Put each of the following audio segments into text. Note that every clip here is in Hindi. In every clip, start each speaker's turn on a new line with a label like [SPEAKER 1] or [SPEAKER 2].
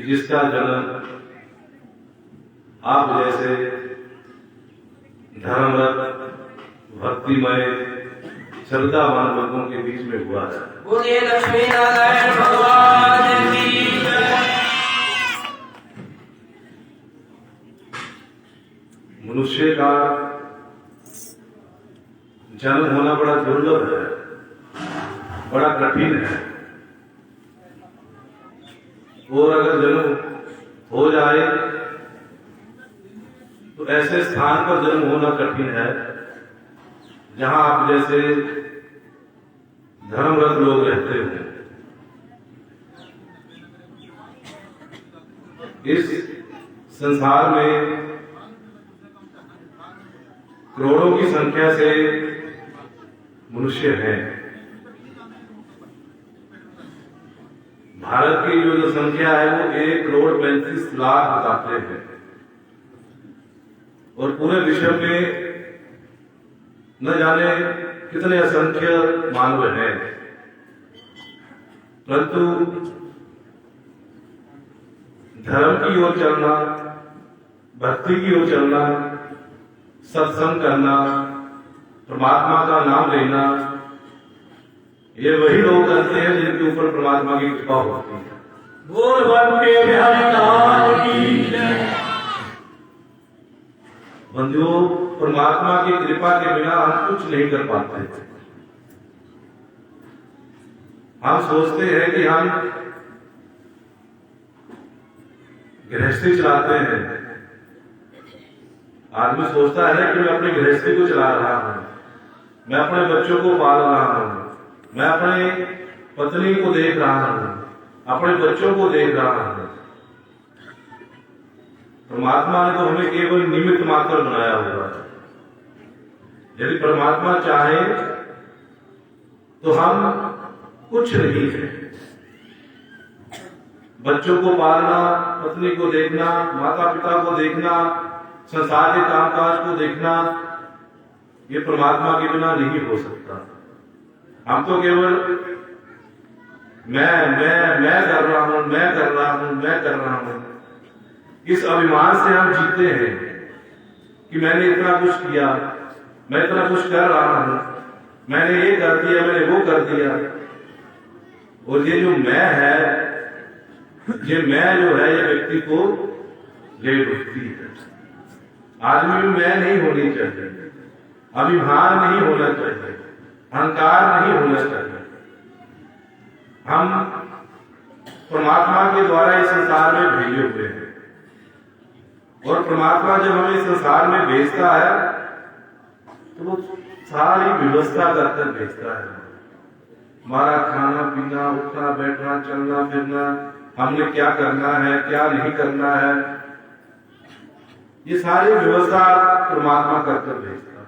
[SPEAKER 1] कि जिसका जन्म आप जैसे धर्मरत भक्तिमय श्रद्धावान लोगों के बीच में हुआ है।
[SPEAKER 2] बोलिए लक्ष्मी नारायण भगवान की जय।
[SPEAKER 1] मनुष्य का जन्म होना बड़ा दुर्लभ है, बड़ा कठिन है, और अगर जन्म हो जाए तो ऐसे स्थान पर जन्म होना कठिन है जहां आप जैसे धर्मरत लोग रहते हैं। इस संसार में करोड़ों की संख्या से मनुष्य हैं। भारत की जो जनसंख्या है वो 1,35,00,000 बताते हैं, और पूरे विश्व में न जाने कितने असंख्य मानव हैं, परंतु धर्म की ओर चलना, भक्ति की ओर चलना, सत्संग करना, परमात्मा का नाम लेना, ये वही लोग करते हैं जिनके ऊपर परमात्मा की कृपा होती है।
[SPEAKER 2] बोल बम के बिहारी लाल की जय।
[SPEAKER 1] बंधुओं, परमात्मा की कृपा के बिना हम कुछ नहीं कर पाते। हम सोचते हैं कि हम गृहस्थी चलाते हैं। आदमी सोचता है कि मैं अपनी गृहस्थी को चला रहा हूं, मैं अपने बच्चों को पाल रहा हूं, मैं अपने पत्नी को देख रहा हूं, अपने बच्चों को देख रहा हूं। परमात्मा ने तो हमें केवल निमित्त मात्र बनाया हुआ है। यदि परमात्मा चाहे तो हम कुछ नहीं है। बच्चों को पालना, पत्नी को देखना, माता पिता को देखना, संसार के कामकाज को देखना, ये परमात्मा के बिना नहीं हो सकता। हम तो केवल मैं कर रहा हूं, मैं कर रहा हूं, मैं कर रहा हूं, इस अभिमान से हम जीते हैं कि मैंने इतना कुछ किया, मैं इतना कुछ कर रहा हूं, मैंने ये कर दिया, मैंने वो कर दिया। और ये जो मैं है, ये मैं जो है, ये व्यक्ति को ले डूबती है। आदमी में मैं नहीं होनी चाहिए, अभिमान नहीं होना चाहिए, अहंकार नहीं होना चाहिए। हम परमात्मा के द्वारा इस संसार में भेजे हुए हैं, और परमात्मा जब हमें इस संसार में भेजता है तो वो सारी व्यवस्था करकर भेजता है। हमारा खाना पीना, उठना बैठना, चलना फिरना, हमने क्या करना है, क्या नहीं करना है, ये सारी व्यवस्था परमात्मा करकर भेजता है।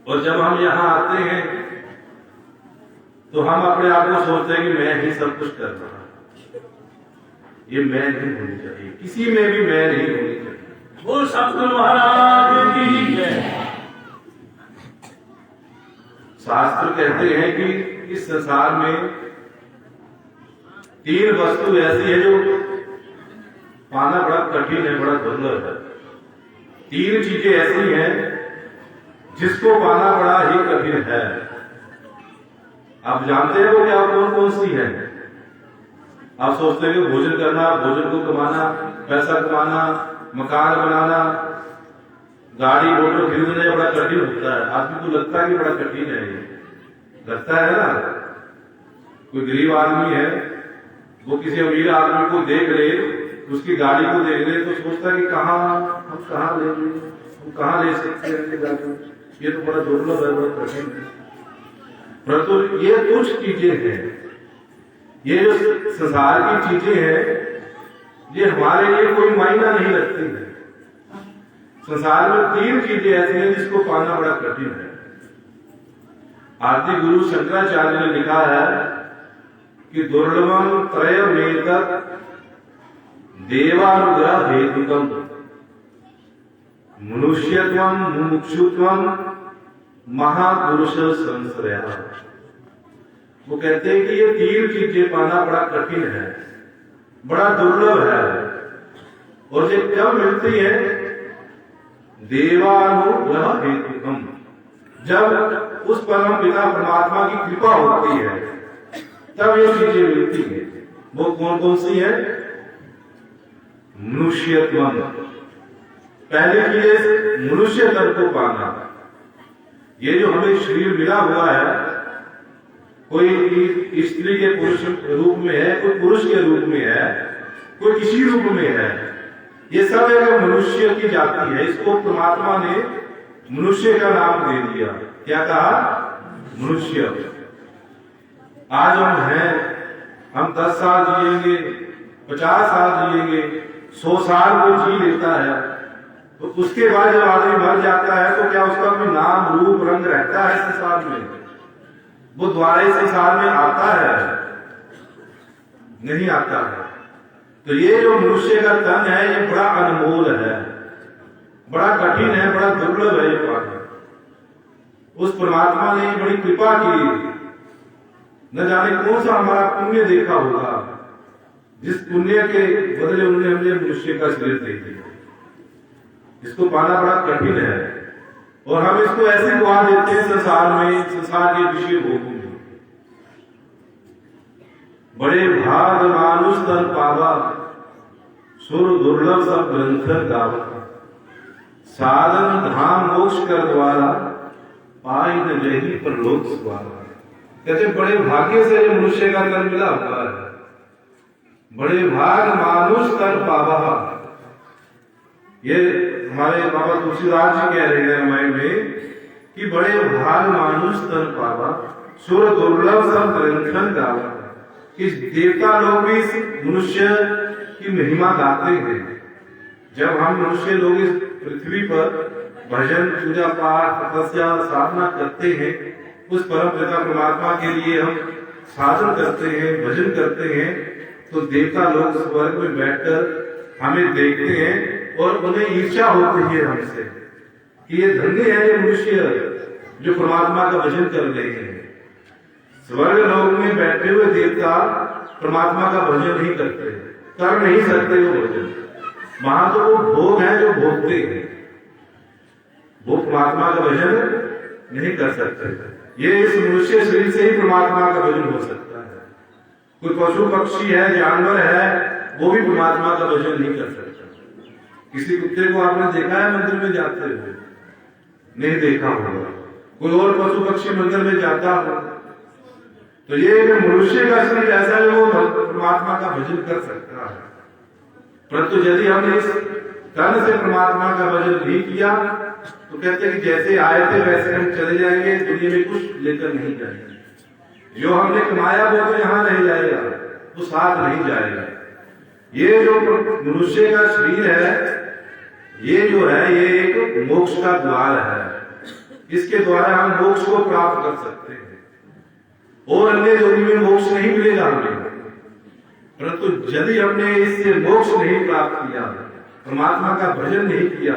[SPEAKER 1] और जब हम यहाँ आते हैं तो हम अपने आप को सोचते हैं कि मैं ही सब कुछ कर रहा हूं। ये मैं नहीं होनी चाहिए, किसी में भी मैं नहीं होनी चाहिए।
[SPEAKER 2] बोल सतगुरु महाराज की जय।
[SPEAKER 1] शास्त्र कहते हैं कि इस संसार में 3 वस्तु ऐसी है जो पाना बड़ा कठिन है, बड़ा दुर्लभ है। 3 चीजें ऐसी हैं जिसको पाना बड़ा ही कठिन है। आप जानते हैं वो क्या, कौन कौन सी है? आप सोचते हैं कि भोजन करना, भोजन को कमाना, पैसा कमाना, मकान बनाना, गाड़ी मोटर खरीदना बड़ा कठिन होता है। आदमी को लगता है कि बड़ा कठिन है, ये लगता है ना। कोई गरीब आदमी है, वो किसी अमीर आदमी को देख ले, उसकी गाड़ी को देख ले तो सोचता है कि हम कहाँ ले सकते हैं गाड़ी, ये तो बड़ा दुर्लभ है, बड़ा कठिन है। परंतु ये कुछ चीजें हैं, ये जो संसार की चीजें हैं, ये हमारे लिए कोई मायना नहीं रखती है। संसार में 3 चीजें ऐसी हैं जिसको पाना बड़ा कठिन है। आदि गुरु शंकराचार्य ने लिखा है कि दुर्लभम त्रयमेतत् देवानुग्रह हेतुकम मनुष्यत्वम मुमुक्षुत्वम महापुरुष संश्रय। वो कहते हैं कि ये 3 चीजें पाना बड़ा कठिन है। बड़ा दुर्लभ है। और ये कब मिलती है? देवानुग्रह हेतुकम, जब उस परम पिता परमात्मा की कृपा होती है तब ये चीजें मिलती है। वो कौन कौन सी है? मनुष्यत्व, पहले चीज मनुष्य तन को पाना। ये जो हमें शरीर मिला हुआ है, कोई स्त्री के पुरुष रूप में है, कोई पुरुष के रूप में है, कोई किसी रूप में है, ये सब एक मनुष्य की जाति है। इसको परमात्मा ने मनुष्य का नाम दे दिया। क्या कहा? मनुष्य। आज हम हैं, हम 10 साल जिएंगे, 50 साल जिएंगे, 100 साल कोई जी लेता है, तो उसके बाद जब आदमी मर जाता है तो क्या उसका कोई नाम रूप रंग रहता है संसार में? वो द्वारा इस संसार में आता है? नहीं आता है। तो ये जो मनुष्य का तन है, ये बड़ा अनमोल है, बड़ा कठिन है, बड़ा दुर्लभ है ये पाना। उस परमात्मा ने बड़ी कृपा की, न जाने कौन सा हमारा पुण्य देखा होगा, जिस पुण्य के बदले उन्होंने हमने मनुष्य का शरीर दे दिया। इसको पाना बड़ा कठिन है और हम इसको ऐसे गवा देते हैं संसार में, संसार के विषय भोगों में। बड़े भाग मानुष तन पावा, सुर दुर्लभ सब ग्रंथर गावा, साधन धाम मोक्ष कर द्वारा, पाई न लही पर लोक सवारा। कहते बड़े भाग्य से मनुष्य का तन मिला हुआ है। बड़े भाग मानुष तन पावा, ये हमारे बाबा तुलसीदास जी कह रहे हैं रामायण में कि बड़े भाग मानुष तन पावा, सुर दुर्लभ सब ग्रंथन गावा। कि देवता लोग भी इस मनुष्य की महिमा गाते हैं। जब हम मनुष्य लोग इस पृथ्वी पर भजन पूजा पाठ तपस्या साधना करते हैं, उस परम पिता परमात्मा के लिए हम साधन करते हैं, भजन करते हैं, तो देवता लोग स्वर्ग में बैठकर हमें देखते हैं और उन्हें ईर्ष्या होती है हमसे कि ये धन्य है ये मनुष्य जो परमात्मा का भजन कर रहे हैं। स्वर्ग लोक में बैठे हुए देवता परमात्मा का भजन नहीं करते, कर नहीं सकते वो भजन। वहां तो वो भोग है जो भोगते हैं, वो परमात्मा का भजन नहीं कर सकते। ये इस मनुष्य शरीर से ही परमात्मा का भजन हो सकता है। कोई पशु पक्षी है, जानवर है, वो भी परमात्मा का भजन नहीं कर सकता। किसी कुत्ते को आपने देखा है मंदिर में जाते हुए? नहीं देखा होगा। कोई और पशु पक्षी मंदिर में जाता हो, तो ये मनुष्य का शरीर ऐसा है वो परमात्मा का भजन कर सकता है। परंतु यदि हमने इस तन से परमात्मा का भजन नहीं किया तो कहते हैं कि जैसे आए थे वैसे हम चले जाएंगे, दुनिया में कुछ लेकर नहीं जाएंगे। जो हमने कमाया वो तो यहाँ रह जाएगा, वो साथ नहीं जाएगा। ये जो मनुष्य का शरीर है, ये जो है ये एक मोक्ष का द्वार है। इसके द्वारा हम मोक्ष को प्राप्त कर सकते हैं और अन्य योनि में मोक्ष नहीं मिलेगा हमें। परंतु यदि हमने इससे मोक्ष नहीं प्राप्त किया, परमात्मा का भजन नहीं किया,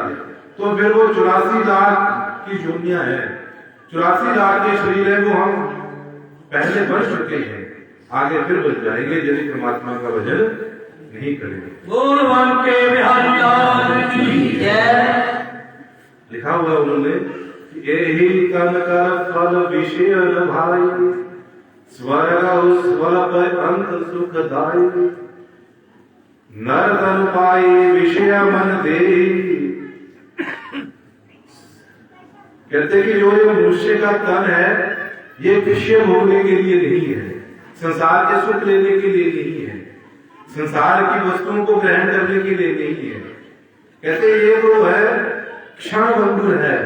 [SPEAKER 1] तो फिर वो 84 लाख की योनियां है, 84 लाख के शरीर है, वो हम पहले बन चुके हैं, आगे फिर बन जाएंगे यदि परमात्मा का भजन नहीं करेंगे। लिखा हुआ उन्होंने, यही तन कर फल विषय भाई, स्वर्ग स्वर पर अंत सुखदाई, नर तन पाए विषय मन दे। कहते कि जो ये मनुष्य का तन है ये विषय भोगने के लिए नहीं है, संसार के सुख लेने के लिए नहीं है, संसार की वस्तुओं को ग्रहण करने के लिए नहीं है। कहते ये तो है क्षण बंधुर है,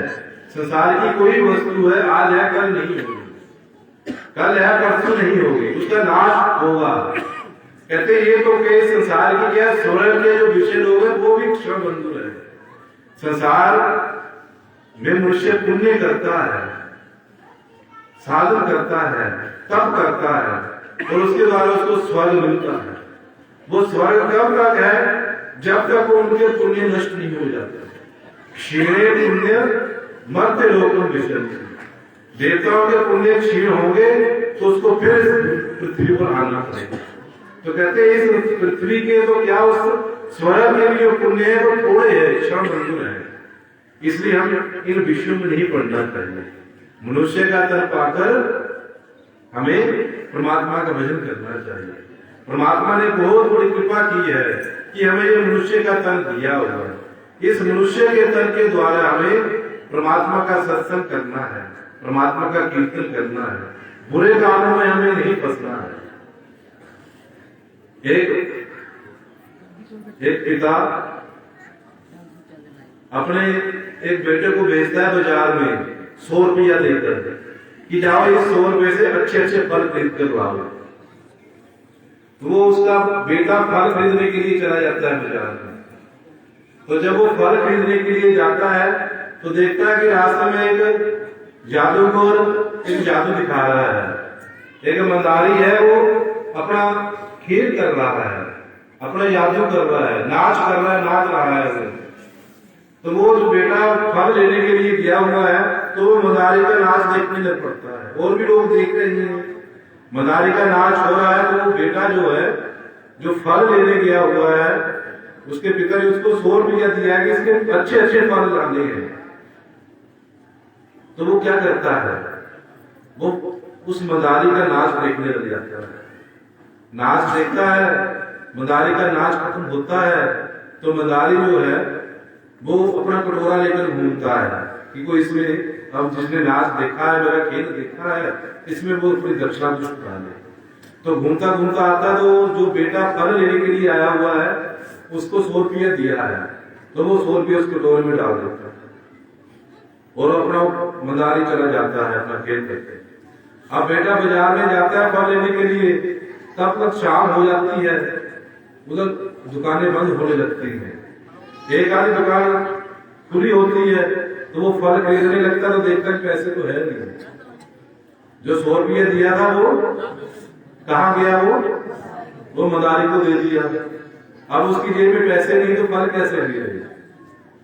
[SPEAKER 1] संसार की कोई वस्तु है आज है कल नहीं होगी, कल है परसों नहीं होगी, उसका नाश होगा। कहते ये तो के संसार की क्या स्वर्ग के जो विषय लोग हैं वो भी क्षण बंधुर है। संसार में मनुष्य पुण्य करता है, साधन करता है, तप करता है और उसके द्वारा उसको स्वर्ग मिलता है। वो स्वर्ग कब तक है? जब तक उनके पुण्य नष्ट नहीं हो जाते। क्षीणे पुण्य मर्त्य लोकम विशन्ति। देवताओं के पुण्य क्षीण होंगे तो उसको फिर पृथ्वी पर आना पड़ेगा। तो कहते हैं इस पृथ्वी के तो क्या उस स्वर्ग के भी जो पुण्य है वो थोड़े है, क्षण भंगुर है। इसलिए हम इन विषयों में नहीं पढ़ना चाहिए। मनुष्य का तन पाकर हमें परमात्मा का भजन करना चाहिए। परमात्मा ने बहुत बड़ी कृपा की है कि हमें ये मनुष्य का तन दिया हुआ है। इस मनुष्य के तन के द्वारा हमें परमात्मा का सत्संग करना है, परमात्मा का कीर्तन करना है, बुरे कामों में हमें नहीं फंसना है। एक पिता अपने एक बेटे को भेजता है बाजार में 100 रुपया देकर कि जाओ इस 100 रुपए से अच्छे अच्छे फल खरीद कर लाओ। तो वो उसका बेटा फल खरीदने के लिए चला जाता है बाजार में। तो जब वो फल खरीदने के लिए जाता है तो देखता है कि रास्ते में एक जादूगर एक जादू दिखा रहा है, एक मंदारी है वो अपना खेल कर रहा है, अपना जादू कर रहा है, नाच कर रहा है, नाच रहा है। तो वो जो बेटा फल लेने के लिए गया हुआ है तो वो मंदारी का नाच देखने लग पड़ता है। और भी लोग देख रहे हैं, मंदारी का नाच हो रहा है। तो वो बेटा जो है जो फल लेने गया हुआ है उसके पिता ने उसको 100 रुपया दिया है कि इसके अच्छे अच्छे फल लाने हैं। तो वो क्या करता है, वो उस मंदारी का नाच देखने लग जाता है। नाच देखता है, मंदारी का नाच खत्म होता है तो मंदारी जो है वो अपना कटोरा लेकर घूमता है कि कोई इसमें अब जिसने नाच देखा है, मेरा खेल देखा है, इसमें वो अपनी दक्षिणा कुछ डाले। तो घूमता घूमता आता तो जो बेटा फल लेने के लिए आया हुआ है उसको 100 रुपया दिया है। तो वो 100 रुपया उसके कटोरे में डाल देता है और अपना मंदारी चला जाता है अपना खेल करके। अब बेटा बाजार में जाता है फल लेने के लिए, तब तक शाम हो जाती है, उधर दुकानें बंद होने लगती हैं। एक आधी दुकान खुली होती है तो वो फल खरीदने लगता तो देखता कि पैसे तो है नहीं, जो 100 रुपया दिया था वो कहाँ गया, वो मंदारी को दे दिया। अब उसकी जेब में पैसे नहीं तो फल कैसे लिए,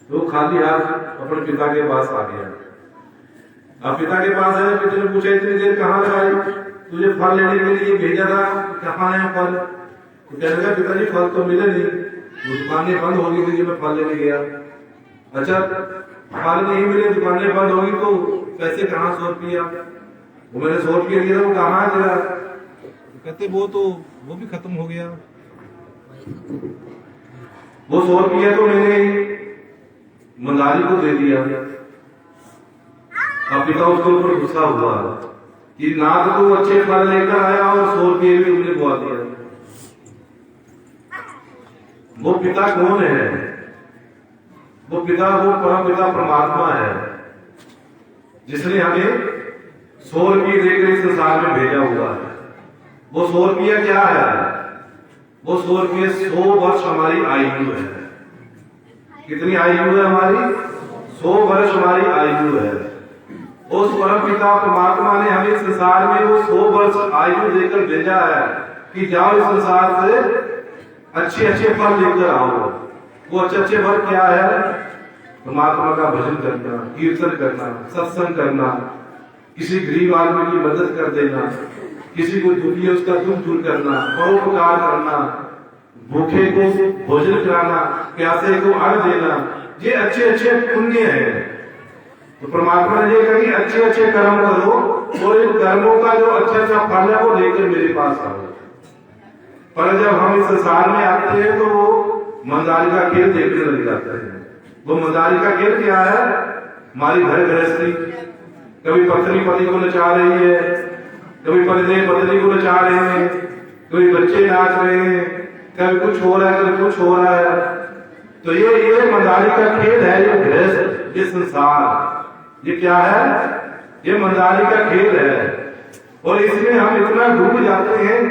[SPEAKER 1] तो वो खाली हाथ अपने पिता के पास आ गया। अब पिता के पास है, पिता ने पूछा इतनी देर कहाँ लगाई, तुझे फल लेने के लिए भेजा था, कहाँ है फल? तो कहने लगा पिताजी फल तो मिले नहीं, वो दुकानें बंद हो गई थी जब मैं फल लेने गया। अच्छा फल नहीं मिले, दुकानें बंद होगी तो पैसे कहाँ 100 रुपया? वो मैंने 100 रुपया दिया था, वो कहाँ गया? कहते वो भी खत्म हो गया। वो 100 रुपया तो मैंने मंदारी को दे दिया। अब पिता उसके ऊपर गुस्सा हुआ कि ना तो तू अच्छे फल लेकर आया और 100 रुपये भी तुमने बुआ दिया। वो पिता कौन है? वो परम पिता परमात्मा है जिसने हमें 100 रुपये देकर इस संसार में भेजा हुआ है। वो 100 रुपया क्या है? वो 100 रुपये 100 वर्ष हमारी आयु है। कितनी आयु है हमारी? 100 वर्ष हमारी आयु है। उस परम पिता परमात्मा ने हमें संसार में वो 100 वर्ष आयु देकर भेजा है कि जाओ इस संसार से अच्छे अच्छे फल लेकर आओ। वो अच्छे अच्छे फल क्या है? परमात्मा का भजन करना, कीर्तन करना, सत्संग करना, किसी गरीब आदमी की मदद कर देना, किसी को दुखी है उसका दुख दूर करना, परोपकार करना, भूखे को भोजन कराना, प्यासे को अन्न देना, ये अच्छे अच्छे पुण्य है। तो परमात्मा ने कहा कि अच्छे अच्छे कर्म करो और इन कर्मों का जो अच्छा अच्छा फल है वो लेकर मेरे पास आओ। पर जब हम इस संसार में आते हैं तो वो मंदारी का खेल देखने लग जाता है। वो मंदारी का खेल क्या है? हमारी घर गृहस्थी, कभी पत्नी पति को नचा रही है, कभी पति पत्नी को नचा रहे हैं, कभी बच्चे नाच रहे हैं, कभी कुछ हो रहा है, कभी कुछ हो रहा है। तो ये मंदारी का खेल है, ये गृहस्थ, ये संसार, ये क्या है? ये मंदारी का खेल है। और इसमें हम इतना डूब जाते हैं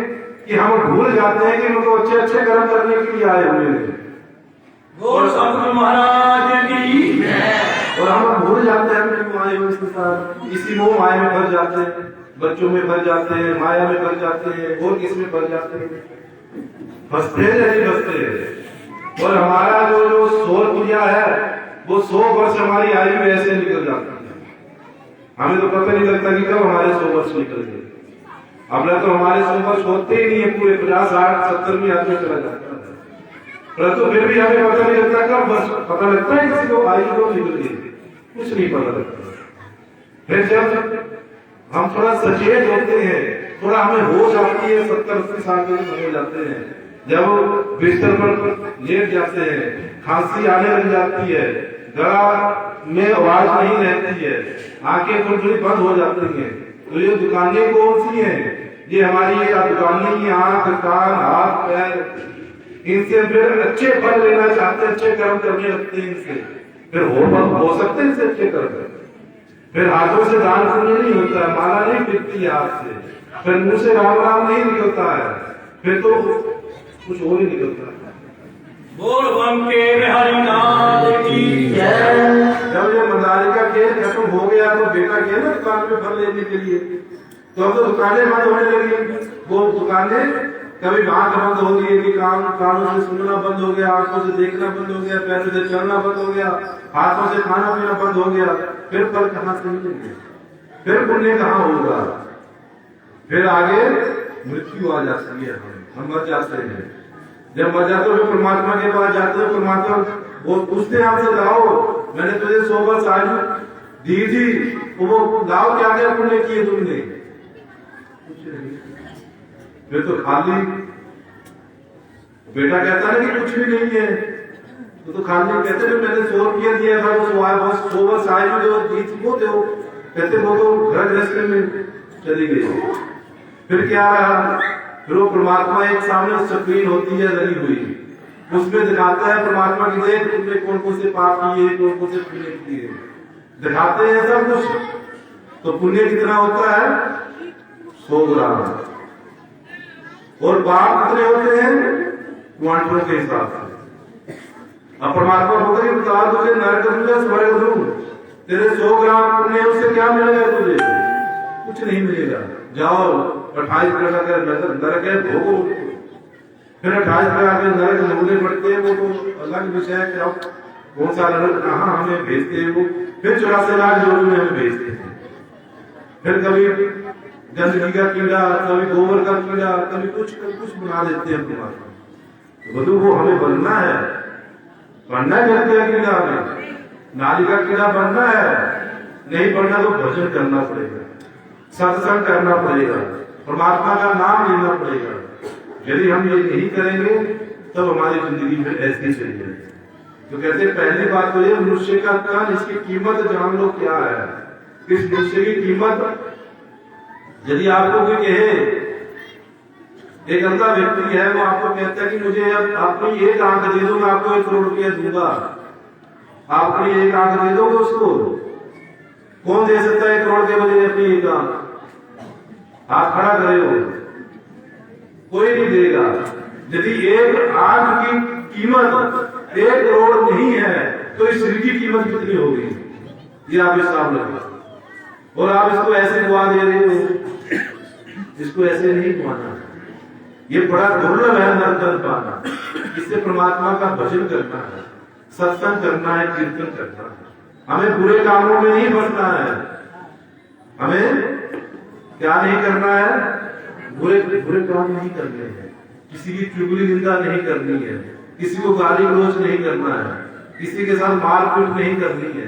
[SPEAKER 1] कि हम भूल जाते हैं कि हम तो अच्छे अच्छे कर्म करने के लिए आए हुए हैं।
[SPEAKER 2] गौर सतगुरु महाराज की जय।
[SPEAKER 1] और हम भूल जाते हैं क्यों आए हुए संसार, इसी मोह माया में फंस जाते हैं, बच्चों में फंस जाते हैं, माया में फंस जाते हैं, और किस में फंस जाते हैं? फंसते हैं या नहीं फंसते? और हमारा जो 100 रुपया है वो 100 वर्ष हमारी आयु ऐसे निकल जाती है। हमें तो पता नहीं लगता कि कब हमारे 100 वर्ष निकल गए। अपना तो हमारे संपर्क होते ही नहीं है, पूरे 50, 60, 70 में आदमी चला जाता है, परंतु फिर भी हमें पता नहीं लगता, कब बस पता लगता है किसी को आई को निकल गई, कुछ नहीं पता लगता। फिर जब हम थोड़ा सचेत होते हैं, थोड़ा हमें होश आती है, 70-80 साल के हो जाते हैं, जब बिस्तर पर लेट जाते हैं, खांसी आने लग जाती है, गला में आवाज नहीं रहती है, आंखें थोड़ी बंद हो जाती हैं, तो ये दुकानें कौन सी हैं? ये हमारी दुकानें की आंख, कान, हाथ, पैर, इनसे फिर अच्छे फल लेना चाहते हैं, अच्छे कर्म करने लगते हैं, इनसे फिर हो सकते हैं इनसे अच्छे कर्म। फिर हाथों से दान पुण्य नहीं होता है, माला नहीं बिकती हाथ से, फिर मुंह से राम राम नहीं निकलता है, फिर तो कुछ और ही निकलता है।
[SPEAKER 2] बोल बम के हरिनाम की जय।
[SPEAKER 1] जब ये मदारी का खेल खत्म हो गया तो बेटा गया ना दुकान में फल लेने के लिए, तो अब तो दुकानें बंद होने लगी। वो दुकानें कभी आंख बंद हो गई कि कानों से सुनना बंद हो गया, आंखों से देखना बंद हो गया, पैरों से चलना बंद हो गया, हाथों से खाना पीना बंद हो गया, फिर फल कहाँ से मिलेंगे, फिर पुण्य कहाँ होगा, फिर आगे मृत्यु आ जाती है, हम मर जाते हैं। जब मर जाते हो परमात्मा के पास जाते हो, परमात्मा वो पूछते हैं आपसे, लाओ मैंने तुझे 100 वर्ष आयु दी थी, वो लाओ क्या क्या पुण्य किए तुमने, फिर तो खाली। बेटा कहता है कि कुछ भी नहीं है, तो खाली कहते हैं मैंने 100 रुपया दिया था, वो 100 वर्ष आयु जो दी थी वो दो, कहते वो तो घर गृहस्थी में चली गई। फिर क्या रहा, फिर वो परमात्मा एक सामने स्क्रीन होती है लगी हुई, उसमें दिखाता है परमात्मा की, देख तुमने कौन कौन से पाप किए, कौन कौन से पुण्य किए, दिखाते हैं सब कुछ। तो पुण्य कितना होता है 100 ग्राम, और पाप कितने होते हैं क्वांटलों के हिसाब से। अब परमात्मा होकर ही बता दोगे नरक दूंगा स्वर्ग दूं, तेरे 100 ग्राम पुण्य उससे क्या मिलेगा तुझे, कुछ नहीं मिलेगा। जाओ 28 प्रकार का नरक है, भोगो। फिर 28 प्रकार के नरक ढूंढने पड़ते हैं, वो तो अलग विषय है, क्या कौन सा नरक कहाँ हमें भेजते हैं वो, फिर 84 लाख जोड़ी में हमें भेजते हैं। फिर कभी गंदगी का कीड़ा, कभी गोबर का कीड़ा, कभी कुछ बना देते हैं परमात्मा। तो वो हमें बनना है, बनना है गंदगी का कीड़ा, हमें नाली का कीड़ा बनना है, नहीं बनना तो भजन करना पड़ेगा, सत्संग करना पड़ेगा, परमात्मा का नाम लेना पड़ेगा। यदि हम ये नहीं करेंगे तब हमारी जिंदगी में ऐसी चली जाएगी। तो कहते पहली बात तो ये मनुष्य का तन, इसकी कीमत जान लो क्या है। इस मनुष्य की कीमत, यदि आपको कोई कहे, एक अंधा व्यक्ति है, वो आपको कहता है कि मुझे अब अपनी एक आंख दे दो, मैं आपको 1 करोड़ रुपया दूंगा, आप अपनी एक आंख दे दोगे उसको? कौन दे सकता है 1 करोड़ के बदले अपनी एक आंख? आप खड़ा करे हो, कोई नहीं देगा। यदि एक आंख की कीमत 1 करोड़ नहीं है तो इस शरीर की कीमत कितनी होगी, ये आप हिसाब लगा। और आप इसको ऐसे दुआ दे रहे हो, इसको ऐसे नहीं दुआना, ये बड़ा दुर्लभ है नरक पाना। इससे परमात्मा का भजन करना है, सत्संग करना है, कीर्तन करना है। हमें बुरे कामों में नहीं फंसना है, हमें क्या नहीं करना है, बुरे काम नहीं करने हैं, किसी की चुगली निंदा नहीं करनी है, किसी को गाली गलौज नहीं करना है, किसी के साथ मारपीट नहीं करनी है।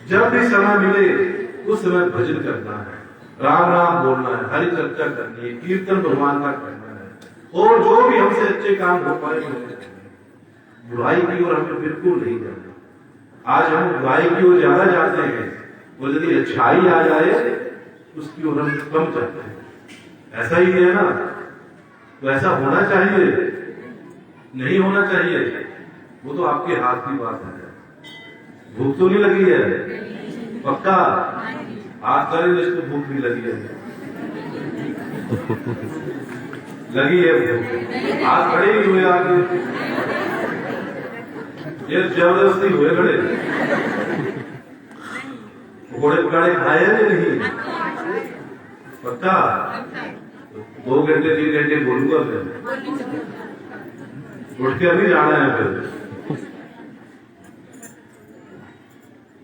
[SPEAKER 1] जब भी समय मिले उस समय भजन करना है, राम नाम बोलना है, हरि चर्चा करनी है, कीर्तन भगवान का करना है, और जो भी हमसे अच्छे काम हो पाए बुराई की ओर हमें बिल्कुल नहीं जाना। आज हम बुराई की ओर ज्यादा जाते हैं, और यदि अच्छाई आ जाए उसकी ओर हम कम जाते हैं। ऐसा ही है ना, तो ऐसा होना चाहिए, नहीं होना चाहिए, वो तो आपके हाथ की बात है। भूख तो नहीं लगी है पक्का, हाथ करें जिसको भूख नहीं लगी है, लगी है भूख, हाथ खड़े ही हुए आगे, ये जबरदस्ती हुए खड़े, घोड़े पकाड़े खाए हैं नहीं पक्का। 2 घंटे 3 घंटे बोलूंगा, फिर उठ के अभी जाना है। फिर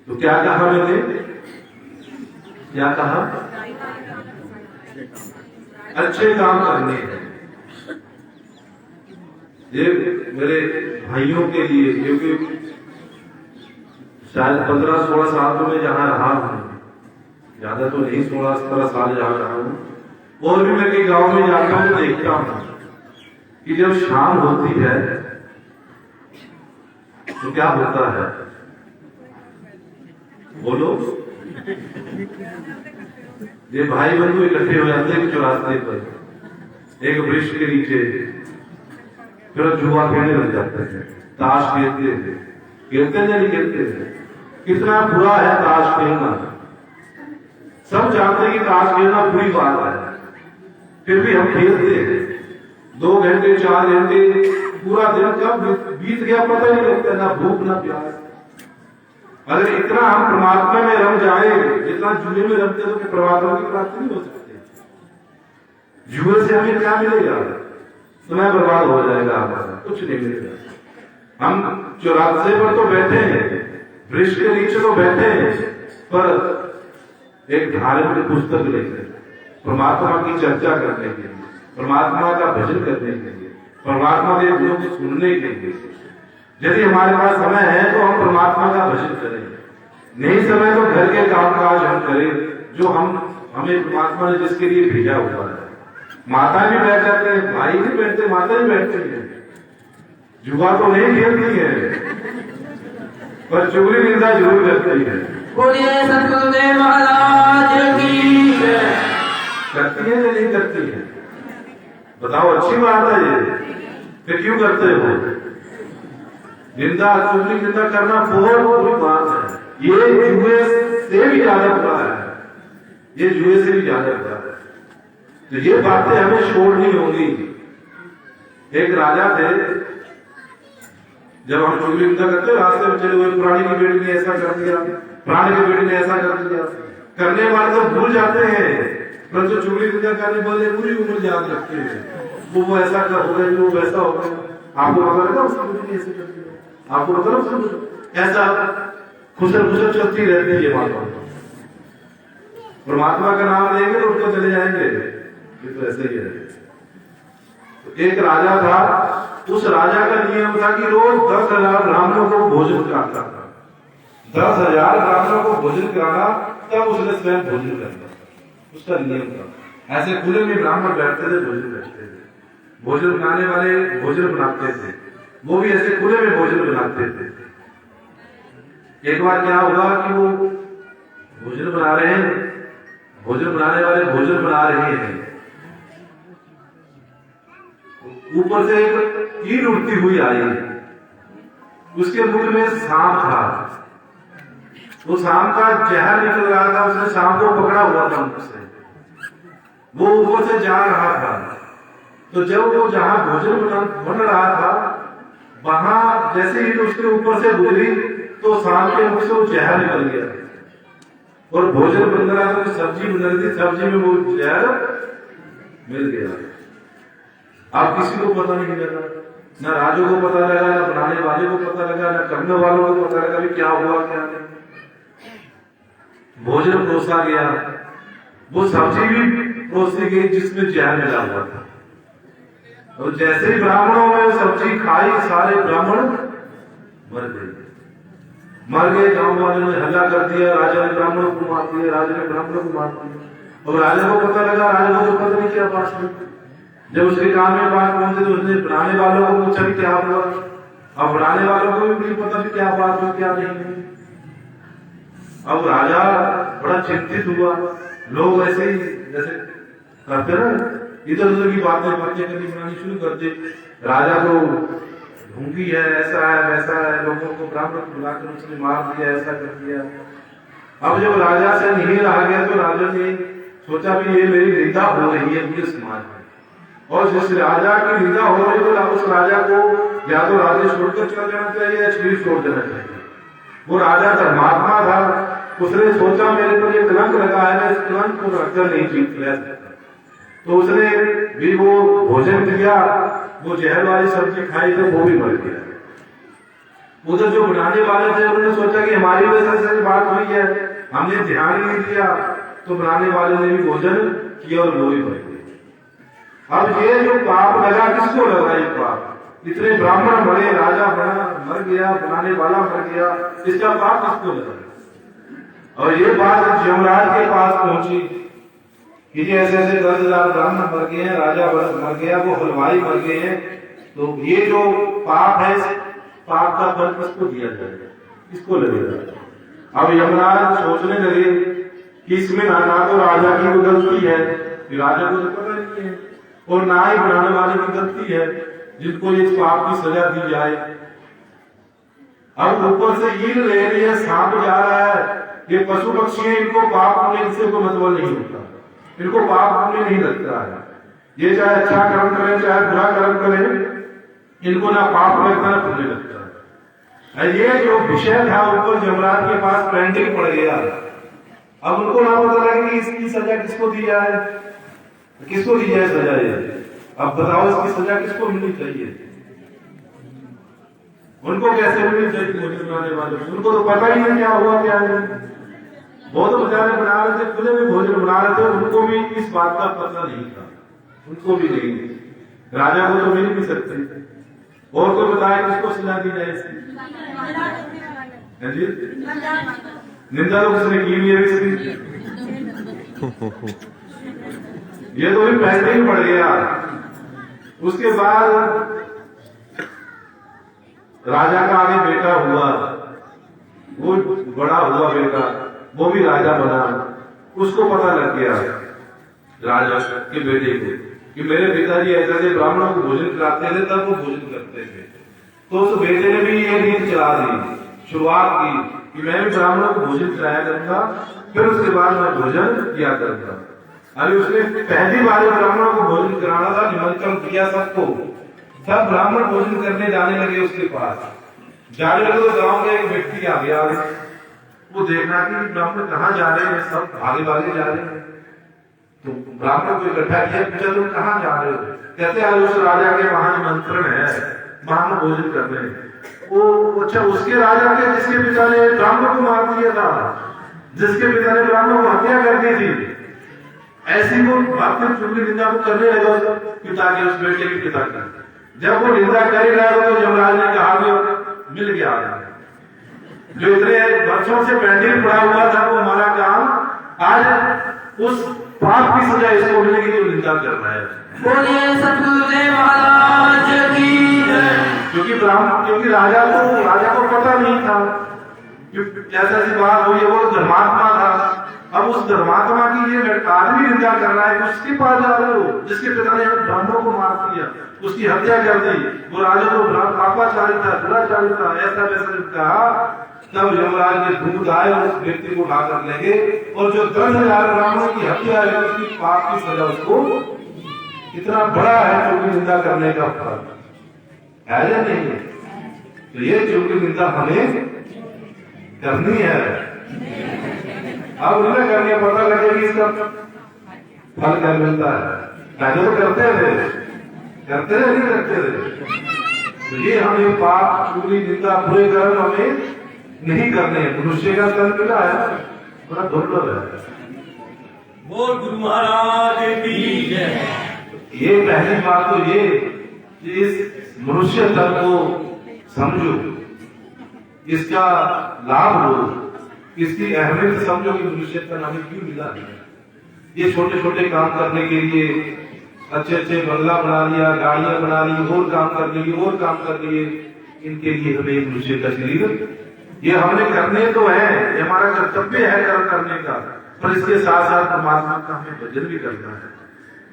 [SPEAKER 1] तो क्या कहा मैंने, क्या कहा, अच्छे काम करने हैं। ये मेरे भाइयों के लिए, क्योंकि शायद 15-16 साल तो मैं जहाँ रहा हूँ, ज्यादा तो नहीं, 16-17 साल जहाँ रहा हूँ, और भी मैं कई गांव में जाता हूँ, देखता हूँ कि जब शाम होती है तो क्या होता है, बोलो, ये भाई बंधु इकट्ठे हो जाते हैं चौरास्ते पर एक वृक्ष के नीचे, फिर जुआ खेलने लग जाते हैं, ताश खेलते हैं, खेलते हैं या नहीं खेलते हैं? कितना बुरा है ताश खेलना। सब जानते हैं कि ताश खेलना बुरी बात है, फिर भी हम खेलते हैं। 2 घंटे 4 घंटे पूरा दिन कब बीत गया पता नहीं लगता, ना भूख ना प्यास। अगर इतना हम परमात्मा में रम जाए जितना जुए में रमते तो परमात्मा की प्राप्ति नहीं हो सकती। जुए से हमें क्या मिलेगा? समय बर्बाद हो जाएगा, हमारा कुछ नहीं मिलेगा। हम चौराहे पर तो बैठे हैं, वृक्ष के नीचे तो बैठे हैं, पर एक धार्मिक पुस्तक लेकर परमात्मा की चर्चा करने के लिए, परमात्मा का भजन करने के लिए, परमात्मा के गुणों को सुनने के लिए, यदि हमारे पास समय है तो हम परमात्मा का भजन करें, नहीं समय तो घर के काम काज हम करें जो हमें परमात्मा ने जिसके लिए भेजा हुआ है। माता भी बैठ जाते हैं, भाई भी बैठते, माता भी बैठती है, जुआ तो नहीं खेलती है पर चुगली निंदा जरूर करती है।
[SPEAKER 2] बोलिए सतगुरुदेव महाराज की जय।
[SPEAKER 1] करती है या नहीं करती है? बताओ, अच्छी बात है ये, फिर क्यों करते हो? निंदा, चुगली निंदा करना बहुत बुरी बात है। ये जुए से भी ज्यादा बुरा है, ये जुए से भी ज्यादा बुरा है। तो ये बातें हमें छोड़नी होगी। एक राजा थे, जब हम चुगली निंदा करते रास्ते में चले हुए, पुरानी की बेटी ने ऐसा कर दिया, प्राणी की बेटी ने ऐसा कर दिया, करने वाले तो भूल जाते हैं, परंतु चुगली निंदा करने वाले पूरी उम्र याद रखते हैं। वो ऐसा कर हो गया, वो वैसा हो गया, आपको पता लगा उसकी बेटी ने ऐसे कर दिया, आपको पता, ऐसा खुशल खुशल चलती रहती है बात। परमात्मा का नाम लेंगे तो उसको चले जाएंगे, ये तो ऐसे ही है। तो एक राजा था, उस राजा का नियम था कि रोज 10,000 ब्राह्मणों को भोजन कराता था। 10,000 ब्राह्मणों को भोजन कराना, तब उसने स्वयं भोजन करना, उसका नियम था। ऐसे खुले में ब्राह्मण बैठते थे, भोजन करते थे, भोजन बनाने वाले भोजन बनाते थे, वो भी ऐसे खुले में भोजन बनाते थे। एक बार क्या हुआ कि वो भोजन बना रहे हैं, भोजन बनाने वाले भोजन बना रहे हैं, ऊपर से एक कीट उड़ती हुई आई, उसके मुख में सांप था, वो सांप का जहर निकल रहा था, उसने सांप को पकड़ा हुआ था मुख से, वो ऊपर से जा रहा था। तो जब वो जहां भोजन बन रहा था, वहां जैसे ही उसके ऊपर से गुजरी तो सांप के मुख से वो जहर निकल गया, और भोजन बन रहा था, सब्जी बन रही थी, सब्जी में वो जहर मिल गया। अब किसी को पता नहीं लगा, ना राजू को पता लगा, ना बनाने वाले को पता लगा, ना करने वालों को पता लगा भी क्या हुआ क्या नहीं। भोजन परोसा गया, वो सब्जी भी परोसी गई जिसमें जहर मिला हुआ था, और जैसे ही ब्राह्मणों में सब्जी खाई, सारे ब्राह्मण मर गए। गांव वालों ने हल्ला कर दिया, राजा ने ब्राह्मणों को मार दिया, राजा ने ब्राह्मणों को मार दिया, और राजा को पता लगा, राजा को तो पता नहीं क्या बात हुई। जब उसके काम में बात पहुंची तो उसने बनाने वालों को पूछा भी क्या हुआ, अब बनाने वालों को भी नहीं पता भी क्या बात हुई क्या नहीं हुई। अब राजा बड़ा चिंतित हुआ, लोग ऐसे ही जैसे करते ना, इधर उधर की बातें करनी बनानी शुरू कर दी। राजा को ढूंढी है, ऐसा है वैसा है, लोगों को ब्राह्मण को बुलाकर उसने मार दिया, ऐसा कर दिया। अब जब राजा से नहीं रहा गया तो राजा ने सोचा भी ये मेरी निंदा हो रही है पूरे समाज में, और जिस राजा की निंदा हो रही है उस राजा को या तो राज्य छोड़कर चला जाना चाहिए या शरीर छोड़ देना चाहिए। वो राजा धर्मात्मा था, उसने सोचा मेरे पर ये कलंक लगा है, मैं इस कलंक को रखकर नहीं जीत ले सकता, तो उसने भी वो भोजन किया, वो जहर वाली सब्जी खाई तो वो भी मर गया। उधर जो बनाने वाले थे उन्होंने सोचा कि हमारी वजह से बात हुई है, हमने ध्यान नहीं दिया, तो बनाने वाले ने भी भोजन किया और वो भी मर गए। अब ये जो पाप लगा, किसको लगा ये पाप? इतने ब्राह्मण बड़े, राजा बना मर गया, बनाने वाला मर गया, इसका पाप किसको लगा? और ये बात यमराज के पास पहुंची कि ये ऐसे ऐसे 10,000 ब्राह्मण मर गए हैं, राजा मर गया, वो हलवाई मर गए हैं, तो ये जो पाप है, पाप का फल किसको दिया जाएगा, किसको लगेगा? अब यमराज सोचने लगे कि इसमें ना तो राजा की कोई गलती है, कि राजा को तो पता नहीं है, और ना ही बनाने वाले की गलती है जिनको इस पाप की सजा दी जाए। अब ऊपर से ईल ले रही है, सांप जा रहा है, ये पशु पक्षी है, इनको पाप पुण्य से कोई मतलब नहीं होता, इनको पाप पुण्य नहीं लगता है। ये चाहे अच्छा कर्म करें चाहे बुरा कर्म करें, इनको ना पाप लगता ना पुण्य लगता है। ये जो विषय था ऊपर यमराज के पास पेंडिंग पड़ गया। अब उनको ना पता लगे कि इसकी सजा किसको दी जाए, किसको दी जाए सजा ये? अब बताओ इसकी सजा किसको मिलनी चाहिए? उनको कैसे मिलनी चाहिए? भोजन बनाने वाले उनको तो पता ही नहीं क्या हुआ क्या नहीं। वो तो बेचारे बना रहे थे, खुले में भोजन बना रहे थे, उनको भी इस बात का पता नहीं था, उनको भी नहीं, राजा को तो मिल नहीं सकते। और कोई बताए किसको सजा दी जाए इसकी? निंदा तो किसने की है इसकी? ये तो भी पहले ही पड़ गया। उसके बाद राजा का आगे बेटा हुआ, वो बड़ा हुआ बेटा, वो भी राजा बना। उसको पता लग गया राजा के बेटे को कि मेरे पिताजी ऐसे ब्राह्मणों को भोजन कराते थे, तब वो भोजन करते थे। तो उस बेटे ने भी ये रीत चला दी, शुरुआत की कि मैं भी ब्राह्मणों को भोजन कराया करूंगा, फिर उसके बाद मैं भोजन किया करूंगा। अभी उसने पहली बार ब्राह्मणों को भोजन कराना था, निमंत्रण दिया सबको, सब ब्राह्मण भोजन करने जाने लगे उसके पास। जाने लगे तो गांव का एक व्यक्ति आ गया, वो देखना कि ब्राह्मण कहाँ जा रहे हैं, सब भागे भागे जा रहे हैं। तो ब्राह्मण को इकट्ठा किया, पूछा तुम कहाँ जा रहे हो? कहते आज उस राजा के वहां निमंत्रण है, वहां भोजन करने। वो अच्छा उसके राजा के जिसके पिता ने ब्राह्मण को मार दिया था, जिसके पिता ने ब्राह्मण को हत्या कर दी थी, ऐसी वो बातें चुगली निंदा को करने लगा पिता के, उस बेटे के पिता की। जब वो निंदा कर रहा तो यमराज ने कहा कि मिल गया, जो इतने वर्षों से पेंडिंग पड़ा हुआ था वो हमारा काम आज उस पाप की सजा इसको मिलेगी जो निंदा कर रहा है।
[SPEAKER 2] बोलिए सतगुरुदेव महाराज की जय।
[SPEAKER 1] क्योंकि राजा को पता नहीं था ऐसा सी बात हुई है, वो धर्मात्मा था। अब उस धर्मात्मा की ये आदमी निंदा कर रहा है, उसके पास जा रहे हो जिसके पिता ने ब्राह्मणों को मार दिया, उसकी हत्या कर दी, वो राजा को पापाचारी था, दुराचारी था, ऐसा वैसा कहा। तब यमराज ने दूध आए और उस व्यक्ति को उठाकर ले गए, और जो 10,000 ब्राह्मणों की हत्या है उसकी पाप की सजा उसको इतना बड़ा है चूंकि निंदा करने का फल है या नहीं है? तो ये चूंकि निंदा हमें करनी है। अब उन्हें करने पता लगेगी इसका फल क्या मिलता है। पहले तो करते थे नहीं करते थे। तो ये हमें पाप चुगली निंदा बुरे कर्म हमें नहीं करने हैं। मनुष्य का तन मिला है, बड़ा दुर्लभ है।
[SPEAKER 2] बोल गुरु महाराज की जय।
[SPEAKER 1] ये पहली बात तो ये कि इस मनुष्य तन को समझो, इसका लाभ लो, इसकी अहमियत समझो कि मनुष्य तन हमें क्यों मिला है। ये छोटे छोटे काम करने के लिए अच्छे अच्छे बंगला बना लिया, गाड़ियां बना ली, और काम कर लिए, इनके लिए हमें मनुष्य का शरीर ये हमने करने तो है, ये हमारा कर्तव्य है कर्म करने का, पर इसके साथ साथ परमात्मा का हमें भजन भी करना है।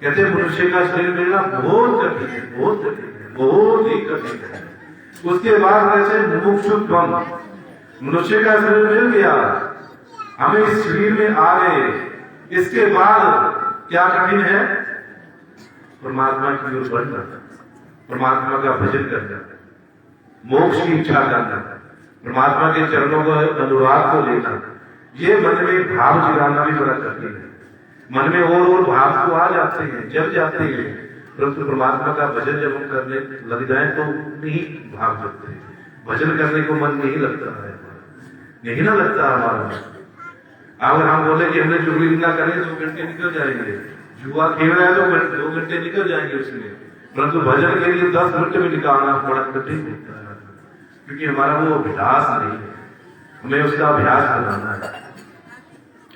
[SPEAKER 1] कहते मनुष्य का शरीर मिलना बहुत कठिन है, बहुत ही कठिन है। उसके बाद ऐसे मुमुक्षुत्वम, मनुष्य का शरीर मिल गया, हमें इस शरीर में आ गए, इसके बाद क्या कठिन है? परमात्मा की ओर बढ़ना, परमात्मा का भजन करना, मोक्ष की इच्छा करना, परमात्मा के चरणों को अनुराग को लेना। ये मन में भाव जिलाना भी बड़ा कठिन है। मन में और भाव तो आ जाते हैं, जब जाते हैं, परंतु परमात्मा का भजन जब हम करने लग जाए तो नहीं भाव जगते, भजन करने को मन नहीं लगता है, नहीं ना लगता हमारा। अगर हम बोले कि हमने चुगली ना करें 2 घंटे निकल जाएंगे, जुआ खेल रहा है तो 2 घंटे निकल जाएंगे उसमें, परंतु भजन के लिए 10 मिनट में निकालना बड़ा कठिन होता है, क्योंकि हमारा वो अभ्यास नहीं है, हमें उसका अभ्यास बनाना है।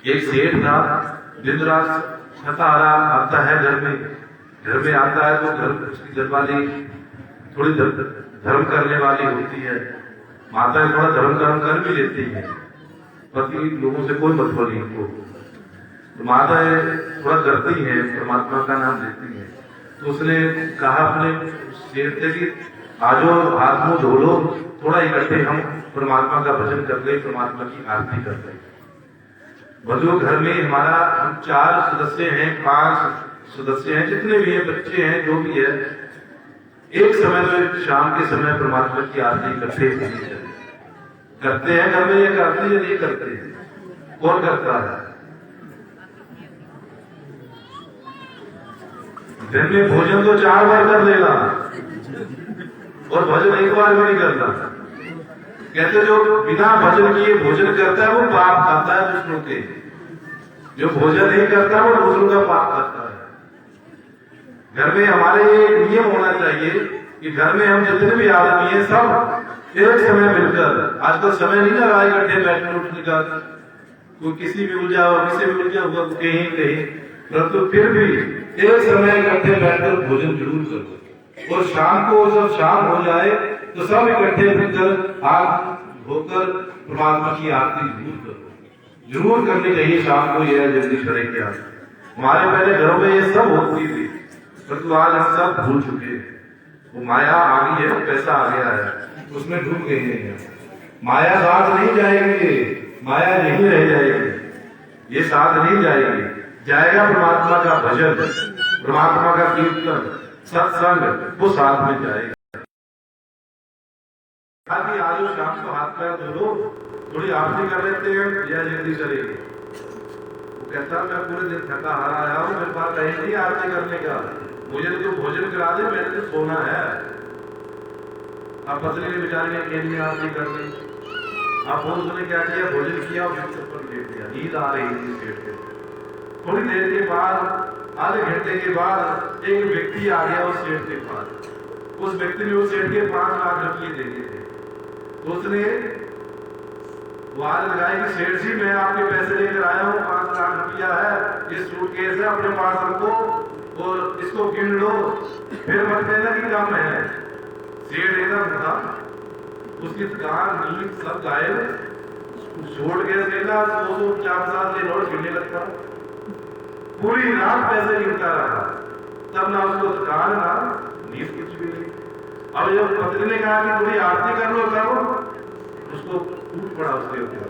[SPEAKER 1] एक सेठ था, दिन रात थका हारा आता है घर में आता है तो घर उसकी घरवाली थोड़ी धर्म करने वाली होती है, माताएं थोड़ा धर्म कर भी लेती है, पति लोगों से कोई मतलब नहीं को, तो माताएं थोड़ा करती हैं, परमात्मा का नाम लेती हैं। तो उसने कहा अपने सेठ से कि आजो हाथ मुंह धो लो, थोड़ा इकट्ठे हम परमात्मा का भजन कर ले, परमात्मा की आरती कर ले। बंधुओं, घर में हमारा हम 4 सदस्य हैं, 5 सदस्य हैं, जितने भी हैं, बच्चे हैं, जो भी है, एक समय में शाम के समय परमात्मा की आरती इकट्ठे करते हैं। घर में ये करते या नहीं करते? कौन करता है? दिन में भोजन तो 4 बार कर लेगा और भजन एक बार भी नहीं करता। कहते जो बिना भजन किए भोजन करता है वो पाप खाता है दूसरों के, जो भोजन नहीं करता वो दूसरों का पाप करता है। घर में हमारे एक नियम होना चाहिए कि घर में हम जितने भी आदमी हैं सब एक समय मिलकर, आजकल समय नहीं लगा इकट्ठे बैठने उठने का, कोई किसी भी उलझा हुआ, किसी भी उलझा हुआ कहीं, परंतु फिर भी एक समय इकट्ठे बैठकर भोजन जरूर करो। और शाम को जब शाम हो जाए तो सब इकट्ठे मिलकर हाथ धोकर परमात्मा की आरती जरूर करनी चाहिए शाम को। यह जल्दी करे क्या, हमारे पहले घरों में ये सब होती थी, परंतु आज हम सब भूल चुके हैं। वो माया आ गई है, पैसा आ गया है, उसमें डूब गए हैं। माया साथ नहीं जाएगी, माया नहीं रह जाएगी, ये साथ नहीं जाएगी, जाएगा परमात्मा का भजन, परमात्मा का कीर्तन, सत्संग, वो साथ में जाएगा। आज शाम को हाथ पैर धो लो, थोड़ी आरती कर लेते हैं, जय जल्दी चलेगी। वो कहता मैं पूरे दिन थका हारा आया हूँ, मेरे पास टाइम नहीं आरती करने का, मुझे तो भोजन करा दे, मैंने तो सोना है। अब पत्नी ने बेचारी ने के लिए आरती कर ली, अब उसने क्या किया, भोजन किया और चप्पल लेट दिया, नींद आ रही थी सेठ के। थोड़ी देर के बाद, आधे घंटे के बाद एक व्यक्ति आ गया उस सेठ के पास। उस व्यक्ति ने उस सेठ के 5 लाख रुपये देने थे, तो उसने आवाज लगाई कि सेठ जी मैं आपके पैसे लेकर आया हूँ, 5 लाख रुपया है, ये सूटकेस है, अपने पास रखो और इसको गिन लो, फिर मत कहना कि कम है। सेठ एकदम था, उसकी दुकान नींद सब गायब, छोड़ के देगा 250 के नोट गिनने लगता, पूरी रात पैसे गिनता रहा, तब ना उसको दुकान ना नींद कुछ भी नहीं। अब जब पत्नी ने कहा कि थोड़ी आरती कर लो करो, उसको टूट पड़ा उसके ऊपर,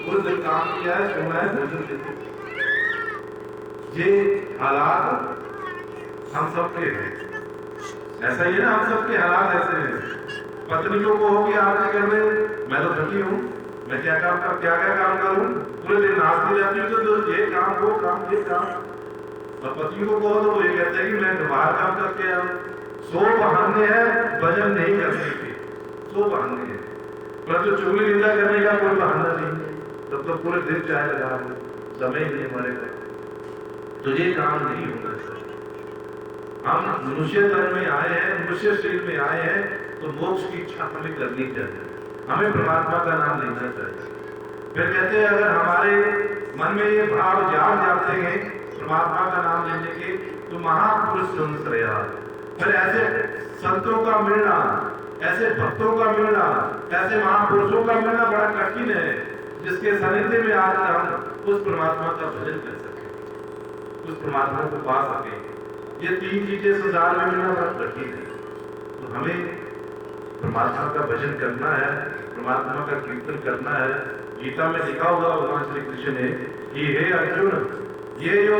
[SPEAKER 1] उस दिन काम किया है, सुना है, भोजन देते। ये हालात हम सबके हैं, ऐसा ही है ना, हम सबके हालात ऐसे हैं। पत्नियों को होगी आरती करने, मैं तो थकी हूँ, मैं क्या काम करूँ, पूरे दिन नाचती रहती हूँ, तो ये काम वो काम ये काम। और पतियों को कहो तो वो ये कहते हैं कि मैं बाहर काम करके आया हूँ। 100 बहाने हैं भजन नहीं करने के, 100 बहाने हैं, परंतु चुगली निंदा करने का कोई बहाना नहीं, तब तो पूरे दिन चाय लगा दो, समय ही नहीं हमारे पास, तो ये काम नहीं होना चाहिए। हम मनुष्य तन में आए हैं, मनुष्य शरीर में आए हैं, तो मोक्ष की इच्छा हमें करनी चाहिए, हमें परमात्मा का नाम लेना चाहिए। फिर कहते हैं अगर हमारे मन में ये भाव जाग जाते हैं परमात्मा का नाम लेने के, तो महापुरुष संश्रया, फिर ऐसे संतों का मिलना, ऐसे भक्तों का मिलना, ऐसे महापुरुषों का मिलना बड़ा कठिन है, जिसके सानिध्य में आकर हम उस परमात्मा का भजन कर सके, उस परमात्मा को पा सके। ये 3 चीजें संसार में मिलना बड़ा कठिन है, तो हमें परमात्मा का भजन करना है, परमात्मा का कीर्तन करना है। गीता में लिखा हुआ भगवान श्री कृष्ण ने कि हे अर्जुन, ये जो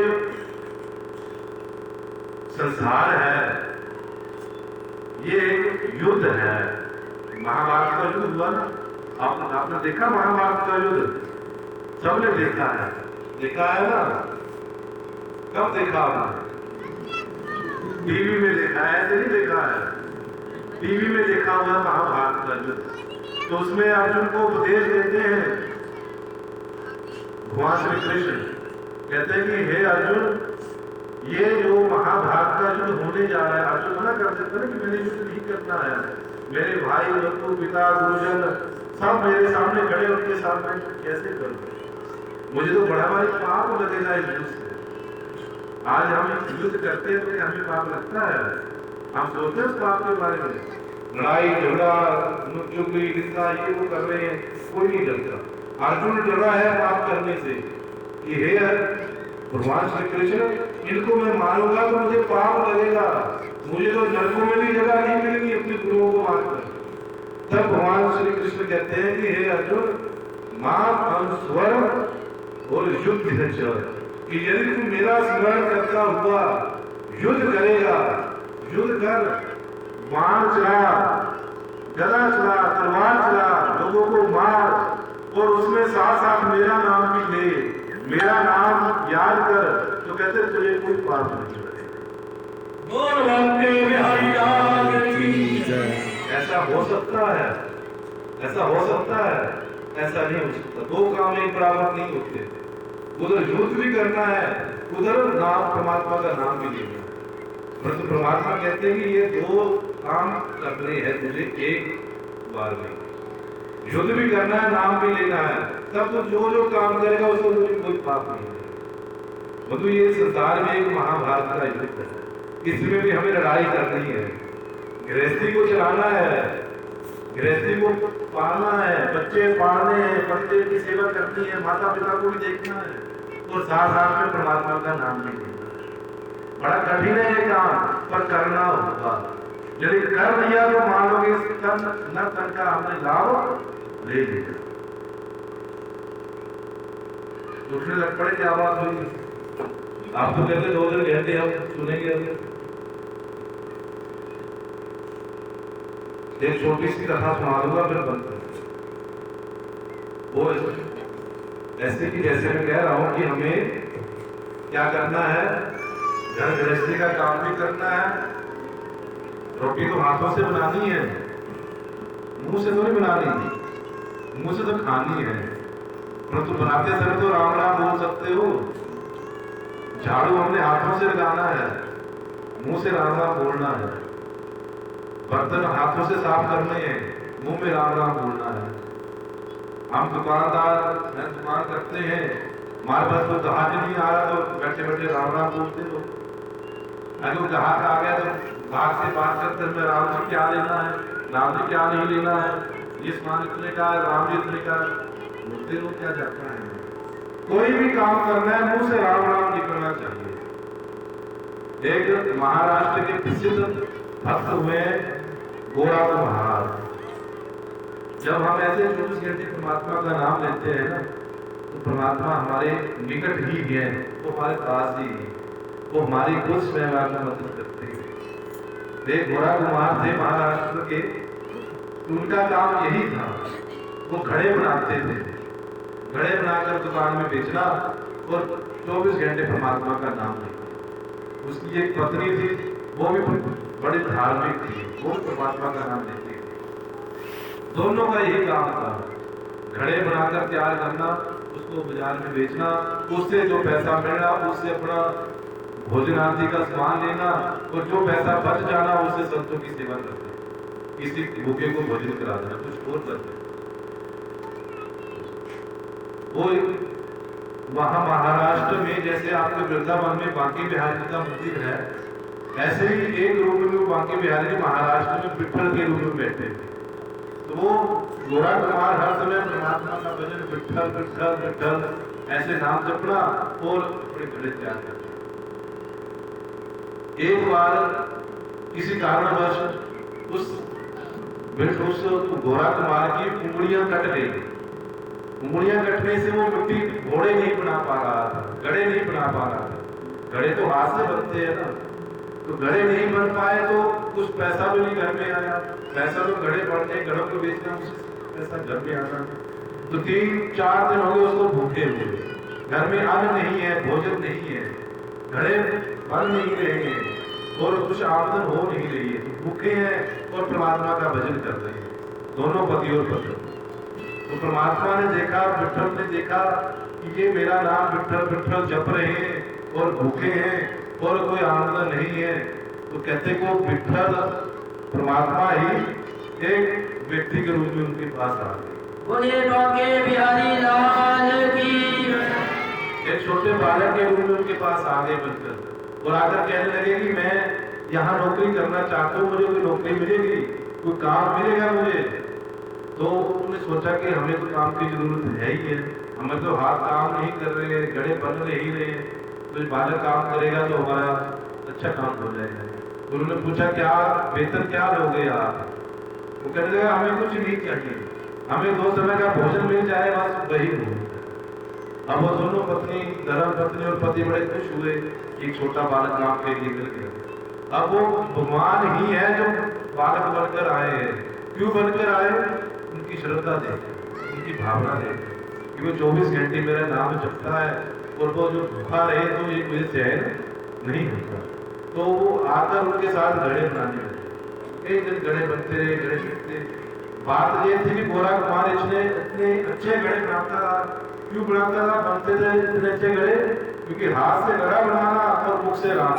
[SPEAKER 1] संसार है ये एक युद्ध है। महाभारत का युद्ध हुआ ना, आपने देखा महाभारत का युद्ध, सबने देखा है ना? कब देखा आपने? टीवी में देखा है, ऐसे नहीं देखा है, टीवी में देखा हुआ महाभारत का युद्ध। तो उसमें अर्जुन को उपदेश देते हैं भगवान श्री कृष्ण, कहते हैं कि हे अर्जुन, ये जो महाभारत का युद्ध होने जा रहा है, अर्जुन मना कर देता है कि मैंने युद्ध नहीं करना है, मेरे भाई बंधु पिता गुरुजन सब मेरे सामने खड़े, उनके सामने कैसे करूं, मुझे तो बड़ा भारी पाप लगेगा इस युद्ध से। आज हम युद्ध करते हैं तो हमें पाप लगता है, हम सोचते हैं उस पाप के बारे में, लड़ाई झगड़ा चुगली निंदा ये वो कर रहे हैं, कोई नहीं डरता। अर्जुन डरा है पाप करने से कि हे भगवान श्री कृष्ण, इनको मैं मारूंगा तो मुझे पाप लगेगा, मुझे तो नरकों में भी जगह नहीं मिलेगी अपने गुरुओं को मारकर। तब भगवान श्री कृष्ण कहते हैं कि हे अर्जुन, मां अनुस्वर और युद्ध है, कि यदि तू मेरा स्मरण करता हुआ युद्ध करेगा, युद्ध कर, बाण चला, गदा चला, तलवार चला, लोगों को मार, और उसमें साथ साथ मेरा नाम भी ले, मेरा नाम याद कर, तो कहते तुझे कोई पाप नहीं लगेगा। ऐसा हो सकता है, ऐसा हो सकता है, ऐसा नहीं हो सकता। दो काम एक बराबर नहीं होते। उधर युद्ध भी करना है, उधर नाम परमात्मा का नाम भी लेना है। परंतु परमात्मा कहते हैं कि ये दो काम करने हैं तुझे एक बार में, युद्ध भी करना है, नाम भी लेना है, तब तो जो जो काम करेगा उसको तुझे कोई पाप नहीं है। मतलब ये संसार में एक महाभारत का युद्ध है, इसमें भी हमें लड़ाई करनी है, गृहस्थी को चलाना है, गृहस्थी को पालना है, बच्चे पालने हैं, पति की सेवा करनी है, माता पिता को भी देखना है, और साथ साथ में परमात्मा का नाम भी लेना है। बड़ा कठिन है ये काम, पर करना होगा। यदि कर लिया तो मान लोगे न तन का हमने लाभ ले लिया। दूसरे लग पड़े क्या बात हुई, आप तो कहते 2 दिन कहते हम सुनेंगे। एक छोटी सी कथा सुना दूंगा फिर बंद कर। वो ऐसे कि जैसे मैं कह रहा हूं कि हमें क्या करना है, घर गृहस्थी का काम भी करना है, रोटी तो हाथों से बनानी है, मुंह से तो नहीं बनानी, मुंह से तो खानी है, परंतु बनाते समय तो राम राम बोल सकते हो। झाड़ू हमने हाथों से लगाना है, मुंह से राम राम बोलना है, बर्तन हाथों से साफ करने हैं, मुंह में राम राम बोलना है। हम दुकानदार दुकान करते हैं, हमारे पास तो जहाज नहीं आ रहा तो बैठे बैठे राम राम बोलते हो। अगर जहाज आ गया तो बाहर से बात करते हैं राम जी क्या लेना है, राम जी क्या नहीं लेना है, ये सामान इतने का है, राम जी इतने का, बोलते लोग क्या जाता है। कोई भी काम करना है मुंह से राम राम निकलना चाहिए। एक महाराष्ट्र के प्रसिद्ध भक्त हुए गोरा कुम्हार, जब हम ऐसे 24 घंटे परमात्मा का नाम लेते हैं ना, तो परमात्मा हमारे निकट ही है, वो हमारे पास ही है, वो हमारी कुछ व्यवहार में मदद करते हैं। एक गोरा कुम्हार थे महाराष्ट्र के, उनका काम यही था, वो घड़े बनाते थे, घड़े बनाकर दुकान में बेचना और 24 घंटे परमात्मा का नाम लेना। उसकी एक पत्नी थी, वो भी बड़ी धार्मिक थी, वो परमात्मा का नाम लेती थी। दोनों का यही काम था, घड़े बनाकर तैयार करना, उसको बाजार में बेचना, उससे जो पैसा मिलना उससे अपना भोजन आदि का सामान लेना, और जो पैसा बच जाना उससे संतों की सेवा करना, किसी भूखे को भोजन करा देना, कुछ और करना। वो वहां महाराष्ट्र में जैसे आपके वृंदावन में बांके बिहारी का मंदिर है, ऐसे ही एक रूप में बांके बिहारी महाराष्ट्र में विठ्ठल के रूप में बैठे थे। तो वो गोरा कुमार हर समय परमात्मा का भजन विठ्ठल विठ्ठल विठ्ठल ऐसे नाम जपना और अपने घड़े तैयार करना। एक बार किसी कारणवश उस गोरा कुमार की उंगलियां कट गई। उंगलियां कटने से वो मिट्टी घोड़े नहीं बना पा रहा था, घड़े नहीं बना पा रहा था। घड़े तो हाथ से बनते हैं ना, तो घड़े नहीं बन पाए तो कुछ पैसा भी नहीं घर में आया। पैसा तो घड़े बढ़ते, घड़ों को बेचना, पैसा घर में आना। तो 3-4 दिन हो गए उसको भूखे हुए, घर में अन्न नहीं है, भोजन नहीं है, घड़े बन नहीं रहे हैं और कुछ आमदन हो नहीं रही है, भूखे हैं और परमात्मा का भजन कर रहे हैं, दोनों पति और पत्नी। तो परमात्मा ने देखा, विठ्ठल ने देखा कि ये मेरा नाम विठ्ठल विठ्ठल जप रहे हैं, और भूखे हैं और कोई आमदन नहीं है, तो कहते को विठल परमात्मा ही एक व्यक्ति के रूप में उनके पास आ गए।
[SPEAKER 2] बोले बांके बिहारी लाल की।
[SPEAKER 1] एक छोटे बालक के रूप में उनके पास आ गए बनकर और आकर कहने लगे कि मैं यहाँ नौकरी करना चाहता हूँ, मुझे कोई नौकरी मिलेगी, कोई काम मिलेगा मुझे। तो उन्होंने सोचा कि हमें तो काम की जरूरत है ही है, हमें तो हाथ काम नहीं कर रहे हैं, गड़े बन रहे ही रहे हैं, तो बालक काम करेगा तो हमारा अच्छा काम हो जाएगा। उन्होंने पूछा क्या वेतन क्या लोगे आप? वो कहने लगा हमें कुछ नहीं चाहिए, हमें 2 समय का भोजन मिल जाए बस वही हो। अब वो दोनों पत्नी धर्म पत्नी और पति बड़े खुश हुए, एक छोटा बालक काम के लिए मिल गया। अब वो भगवान ही है जो बालक बनकर आए हैं। क्यों बनकर आए? उनकी श्रद्धा देख, उनकी भावना देख कि वो 24 घंटे मेरा नाम जपता है और वो जो भूखा रहे तो ये मुझे चैन नहीं होता। तो वो आकर उनके साथ घड़े बनाने लगे। एक दिन घड़े बनते रहे, घड़े बनते। बात ये थी कि गोरा कुमार इतने अच्छे घड़े बनाता था। क्यों बनाता था? बनते थे इतने अच्छे घड़े क्योंकि हाथ से घड़ा बनाना और मुख से राम।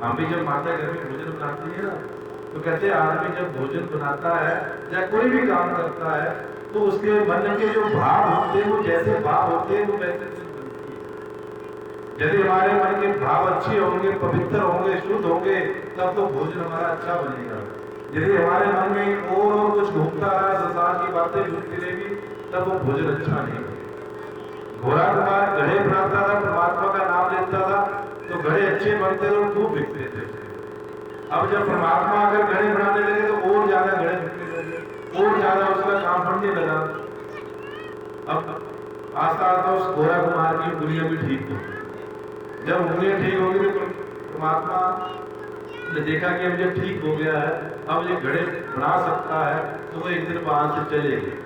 [SPEAKER 1] हम भी जब माता घर में भोजन बनाती है ना, तो कहते हैं आदमी जब भोजन बनाता है या कोई भी काम करता है तो उसके मन के जो भाव होते हैं वो जैसे भाव होते हैं वो वैसे बनती है। यदि हमारे मन के भाव अच्छे होंगे, पवित्र होंगे, शुद्ध होंगे, तब तो भोजन हमारा अच्छा बनेगा। यदि हमारे मन में और कुछ घूमता रहा, संसार की बातें घूमती रहेगी, तब वो भोजन अच्छा नहीं बनेगा। घोड़ा कुमार घड़े बनाता था, परमात्मा का नाम लेता था, तो घड़े अच्छे बनते थे और खूब बिकते थे। अब जब परमात्मा अगर घड़े बनाने लगे तो और ज्यादा घड़े बिकने लगे, और ज्यादा उसका काम बढ़ने लगा। अब आस्ता आस्ता उस घोड़ा कुमार की उंगलियां भी ठीक हो गई। जब उंगलियां ठीक हो गई तो परमात्मा ने देखा कि अब जब ठीक हो गया है, अब ये घड़े बना सकता है, तो वो एक दिन वहां से चले गए।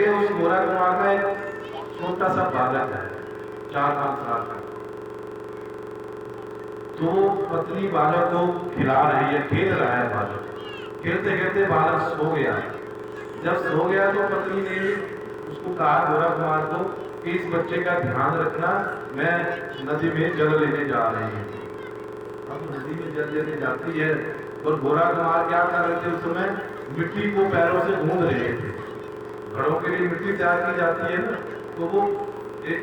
[SPEAKER 1] उस घोड़ा कुमार का एक छोटा सा बालक है, 4-5 साल का। तो पत्नी बालक को खिला रही है, खेल रहा है बालक। खेलते खेलते बालक सो गया। जब सो गया तो पत्नी ने उसको कहा घोड़ा कुमार को कि इस बच्चे का ध्यान रखना, मैं नदी में जल लेने जा रही हूँ। अब नदी में जल लेने जाती है और घोड़ा कुमार क्या कर रहे थे उस समय? मिट्टी को पैरों से गूंद रहे थे। घड़ों के लिए मिट्टी तैयार की जाती है ना, तो वो एक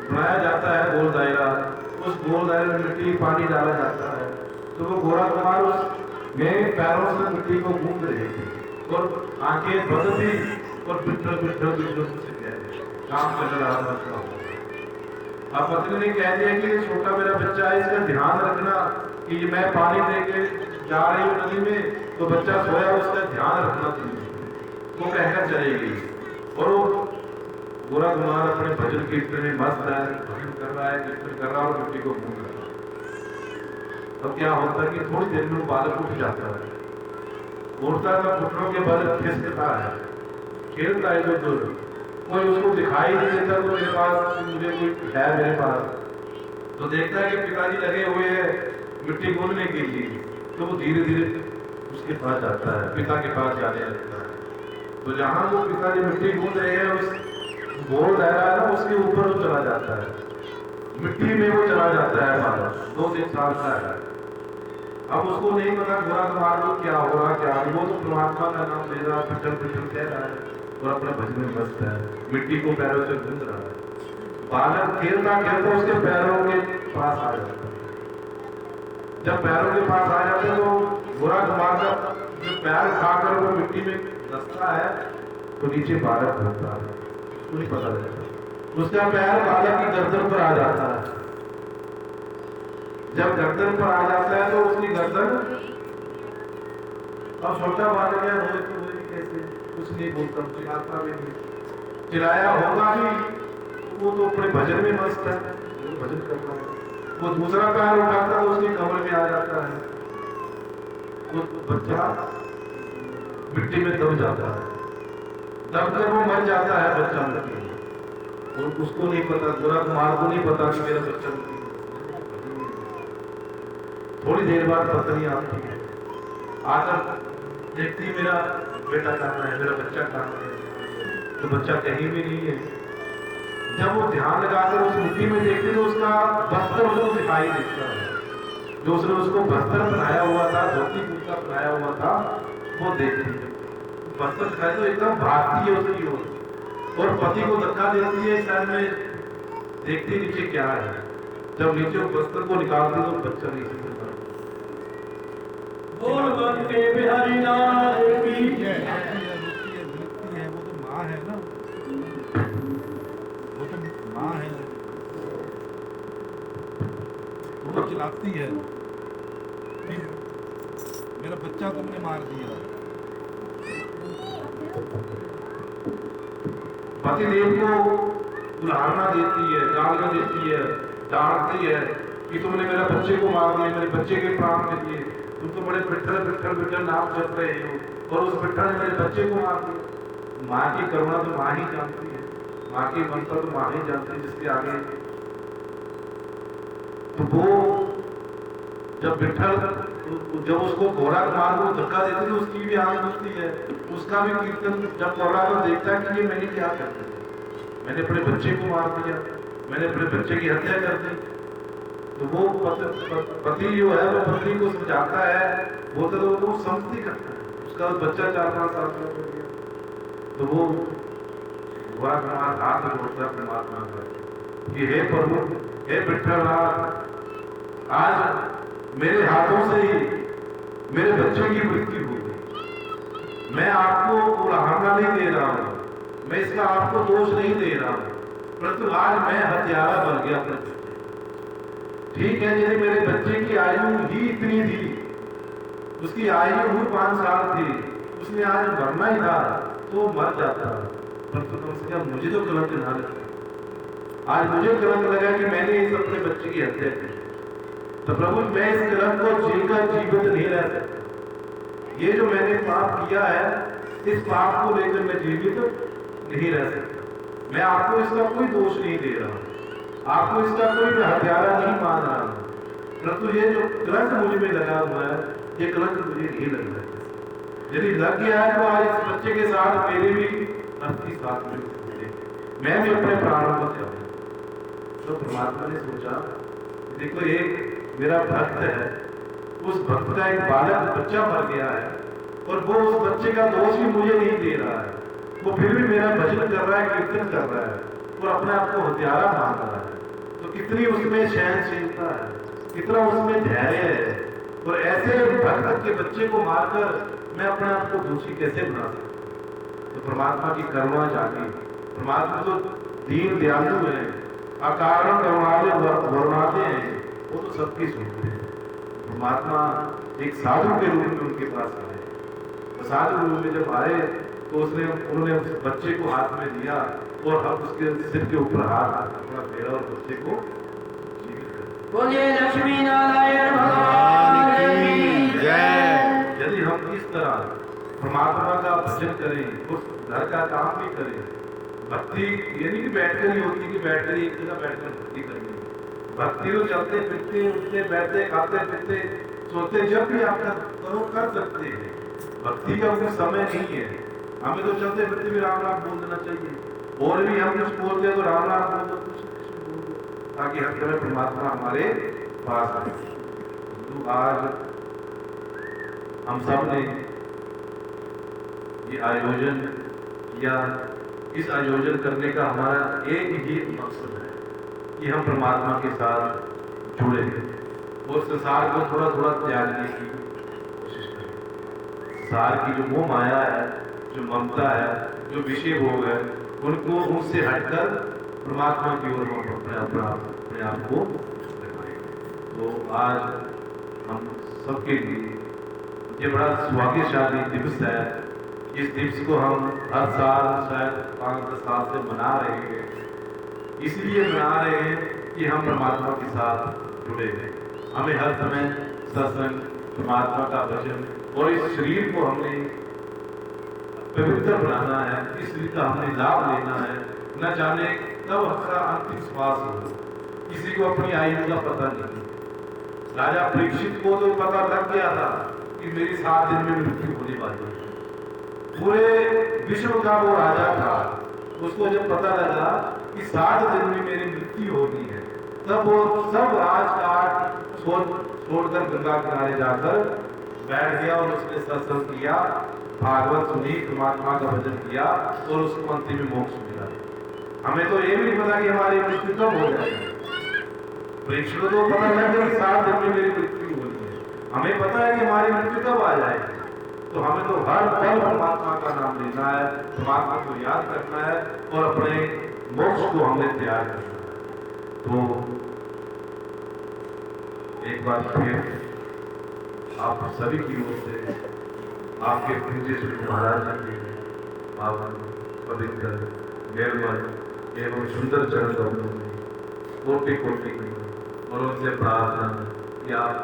[SPEAKER 1] बनाया जाता है गोल दायरा, उस गोल दायरे में मिट्टी पानी डाला जाता है। तो वो घोड़ा कुमार उस में पैरों से मिट्टी को गूंद रहे थे और आंखें बंद थी और पिट्ठल पिट्ठल पिट्ठल से काम चल रहा था। अब पत्नी ने कह दिया कि ये छोटा मेरा बच्चा है, इसका ध्यान रखना कि मैं पानी लेके जा रही हूँ नदी में, तो बच्चा सोया, उसका ध्यान रखना चाहिए। वो कहकर चली गई और वो घोड़ा कुमार अपने भजन कीर्तन में मस्त है, भजन कर रहा है, कीर्तन कर रहा है और मिट्टी को घूम रहा है। तब क्या होता है कि थोड़ी देर में वो बालक उठ जाता है, उठता है, घुटनों के बल खिसकता है, खेलता है जो दूर, कोई उसको दिखाई नहीं देता। तो मेरे पास मुझे कोई है मेरे पास, तो देखता है कि पिताजी लगे हुए हैं मिट्टी गूंदने के लिए, तो वो धीरे धीरे उसके पास जाता है, पिता के पास जाने लगता है। तो जहां वो पिताजी मिट्टी गूंद रहे हैं, उस गोल दायरा है ना, उसके ऊपर वो चला जाता है, मिट्टी में वो चला जाता है। बालक 2-3 साल का है। अब उसको नहीं पता घोड़ा कुमार को क्या हो रहा क्या नहीं, वो तो परमात्मा का नाम ले रहा, पिटल पिटल कह रहा है और अपने भजन में मस्त है, मिट्टी को पैरों से गूंद रहा है। बालक खेलता खेलता उसके पैरों के पास आ जाता है। जब पैरों के पास आ जाते हैं तो घोड़ा कुमार का जो पैर उठाकर वो मिट्टी में धंसता है, तो नीचे बालक होता है, उसको नहीं पता लगता। उसका पैर बालक की गर्दन पर आ जाता है। जब गर्दन पर आ जाता है तो उसकी गर्दन, अब छोटा बालक है, रोए तो रोए कैसे, कुछ नहीं बोलता, चिल्लाता भी नहीं, चिल्लाया होगा भी, वो तो अपने भजन में मस्त है, भजन करता है। वो दूसरा पैर उठाता है, उसकी कमर में आ जाता है, तो बच्चा मिट्टी में दब जाता है, दबकर वो मर जाता है बच्चा मिट्टी में। और उसको नहीं पता, घोड़ा कुमार को नहीं पता कि मेरा बच्चा मिट्टी में। थोड़ी देर बाद पत्नी आती है, आकर देखती मेरा बेटा कहाँ है, मेरा बच्चा कहाँ है, तो बच्चा कहीं भी नहीं है। जब वो ध्यान लगाकर उस मिट्टी में देखते तो उसका बस्तर उसको दिखाई देता है, जो उसने उसको बस्तर बनाया हुआ था, धोती कुर्ता बनाया हुआ था, वो देखती है बस्तर दिखाई तो एकदम भागती है उसकी ओर और पति को धक्का देती है, सर में देखती नीचे क्या है। जब नीचे बस्तर को निकालती तो बच्चा नीचे गिरता।
[SPEAKER 2] बोल बन के बिहारी लाल की
[SPEAKER 3] रोती है, वो तो माँ है ना, वो तो माँ है, वो तो चिल्लाती है कि मेरा बच्चा तुमने मार दिया।
[SPEAKER 1] पतिदेव को उदाहरणा देती है, गालियां देती है, डांटती है कि तुमने मेरे बच्चे को मार दिया, मेरे बच्चे के प्राण ले लिए, तुम तो बड़े पिट्ठल पिट्ठल पिट्ठल नाम जप रहे हो और उस पिट्ठल ने मेरे बच्चे को मार दिया। माँ की करुणा तो माँ ही जानती है, माँ की ममता तो माँ ही जानती है, जिसके आगे तो वो जब पिट्ठल जब उसको घोड़ा मार को धक्का देती तो उसकी भी आंख खुलती है, उसका भी कीर्तन जब घोड़ा को देखता है कि ये मैंने क्या कर दिया, मैंने अपने बच्चे को मार दिया, मैंने अपने बच्चे की हत्या कर दी। तो वो पति जो है वो पत्नी को समझाता है, वो तो समझती करता है, उसका बच्चा 4-5 साल का हो गया। तो वो हाथ जोड़ता परमात्मा का कि हे प्रभु, हे विठ्ठलनाथ, आज मेरे हाथों से ही मेरे बच्चे की मृत्यु हो गई। मैं आपको उदाहरण नहीं दे रहा हूँ, मैं इसका आपको दोष नहीं दे रहा हूँ, परंतु आज मैं हत्यारा बन गया अपने बच्चे। ठीक है, यदि मेरे बच्चे की आयु ही इतनी थी, उसकी आयु ही 5 साल थी, उसने आज मरना ही था तो मर जाता, परंतु कम से कम मुझे तो कलंक ना लगा। आज मुझे कलंक लगा कि मैंने इस अपने बच्चे की हत्या की, तो प्रभु मैं इस कलंक को जीकर जीवित नहीं रह सकता। ये जो मैंने पाप किया है, इस पाप को लेकर मैं जीवित नहीं रह सकता। मैं आपको इसका कोई दोष नहीं दे रहा, आपको इसका कोई हत्यारा नहीं मान रहा हूं, परंतु ये जो कलंक मुझ में लगा हुआ है, ये कलंक मुझे नहीं लग रहा है। यदि लग गया है तो आज इस बच्चे के साथ मेरे भी अर्थी साथ में मैं भी अपने प्राणों को त्याग। तो परमात्मा ने सोचा, देखो एक मेरा भक्त है, उस भक्त का एक बालक बच्चा मर गया है और वो उस बच्चे का दोष भी मुझे नहीं दे रहा है, वो फिर भी मेरा भजन कर रहा है, कीर्तन कर रहा है और अपने आप को हत्यारा मान रहा है। तो कितनी उसमें सहनशीलता है, कितना उसमें धैर्य है, और ऐसे भक्त के बच्चे को मारकर मैं अपने आप को दोषी कैसे बना सकता। तो परमात्मा की करुणा जागी, परमात्मा तो दीन दयालु है, अकारण करुणाले वरुणाते हैं, वो तो सबकी सुनते हैं। परमात्मा एक साधु के रूप में उनके पास आए, तो साधु रूप में जब आए तो उन्होंने उस बच्चे को हाथ में दिया और हम उसके सिर के ऊपर हाथ अपना फेरा और बच्चे को जीवित कर।
[SPEAKER 2] बोलिए लक्ष्मी नारायण भगवान की जय।
[SPEAKER 1] यदि हम इस तरह परमात्मा का भजन करें, उस घर का काम भी करें, भक्ति ये नहीं कि बैठकर ही होती कि बैठकर एक जगह बैठकर भक्ति करनी। भक्ति तो चलते फिरते, उठते बैठते, खाते पीते सोते जब भी आप कर सकते हैं। भक्ति का कोई समय नहीं है, हमें तो चलते फिरते भी राम नाम बोल देना चाहिए, और भी हम कुछ बोलते हैं तो राम नाम बोल दो, कुछ बोल दो, ताकि हर समय परमात्मा हमारे पास आए। तो आज हम सब ने ये आयोजन किया, इस आयोजन करने का हमारा एक ही मकसद है कि हम परमात्मा के साथ जुड़े और संसार को थोड़ा थोड़ा त्यागने की कोशिश करें। संसार की जो मोह माया है, जो ममता है, जो विषय भोग है, उनको उनसे हटकर परमात्मा की ओर हम अपने आप को लगाएं। तो आज हम सबके लिए ये बड़ा सौभाग्यशाली दिवस है। इस दिवस को हम हर साल शायद 5-10 साल से मना रहे हैं, इसलिए मना रहे हैं कि हम परमात्मा के साथ जुड़े हैं। हमें हर समय सत्संग, परमात्मा का भजन और इस शरीर को हमने पवित्र बनाना है, इस शरीर का हमने लाभ लेना है। न जाने कब हमारा अंतिम श्वास हो, किसी को अपनी आयु का पता नहीं। राजा परीक्षित को तो पता लग गया था कि मेरी 7 दिन में मृत्यु होने वाली है। पूरे विश्व का वो राजा था, उसको जब पता लगा कि 7 दिन में मेरी मृत्यु होनी है, तब वो सब राजकाज छोड़कर गंगा किनारे जाकर बैठ गया और उसने सत्संग किया, भागवत सुनी, परमात्मा का भजन किया और उसको अंतिम में मोक्ष मिला। हमें तो ये भी नहीं पता कि हमारी मृत्यु कब हो जाएगी। परीक्षित को तो पता लग गया कि 7 दिन में मेरी मृत्यु होनी है, हमें पता है कि हमारी मृत्यु कब आ जाएगी। तो हमें तो हर पल परमात्मा का नाम लेना है, परमात्मा को याद करना है और अपने मोक्ष को हमें तैयार करना है। तो एक बार फिर आप सभी की ओर से आपके पूज्य श्री महाराज जी के आप पवित्र निर्मल एवं सुंदर चरण कमलों में कोटि कोटि और उनसे प्रार्थना कि आप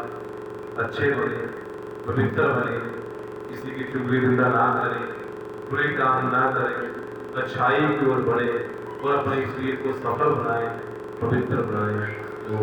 [SPEAKER 1] अच्छे बने, पवित्र बने, किसी की चुगली निंदा ना करें, बुरे काम ना करें, अच्छाई की ओर बढ़े और अपने शरीर को सफल बनाएं, पवित्र बनाएं। तो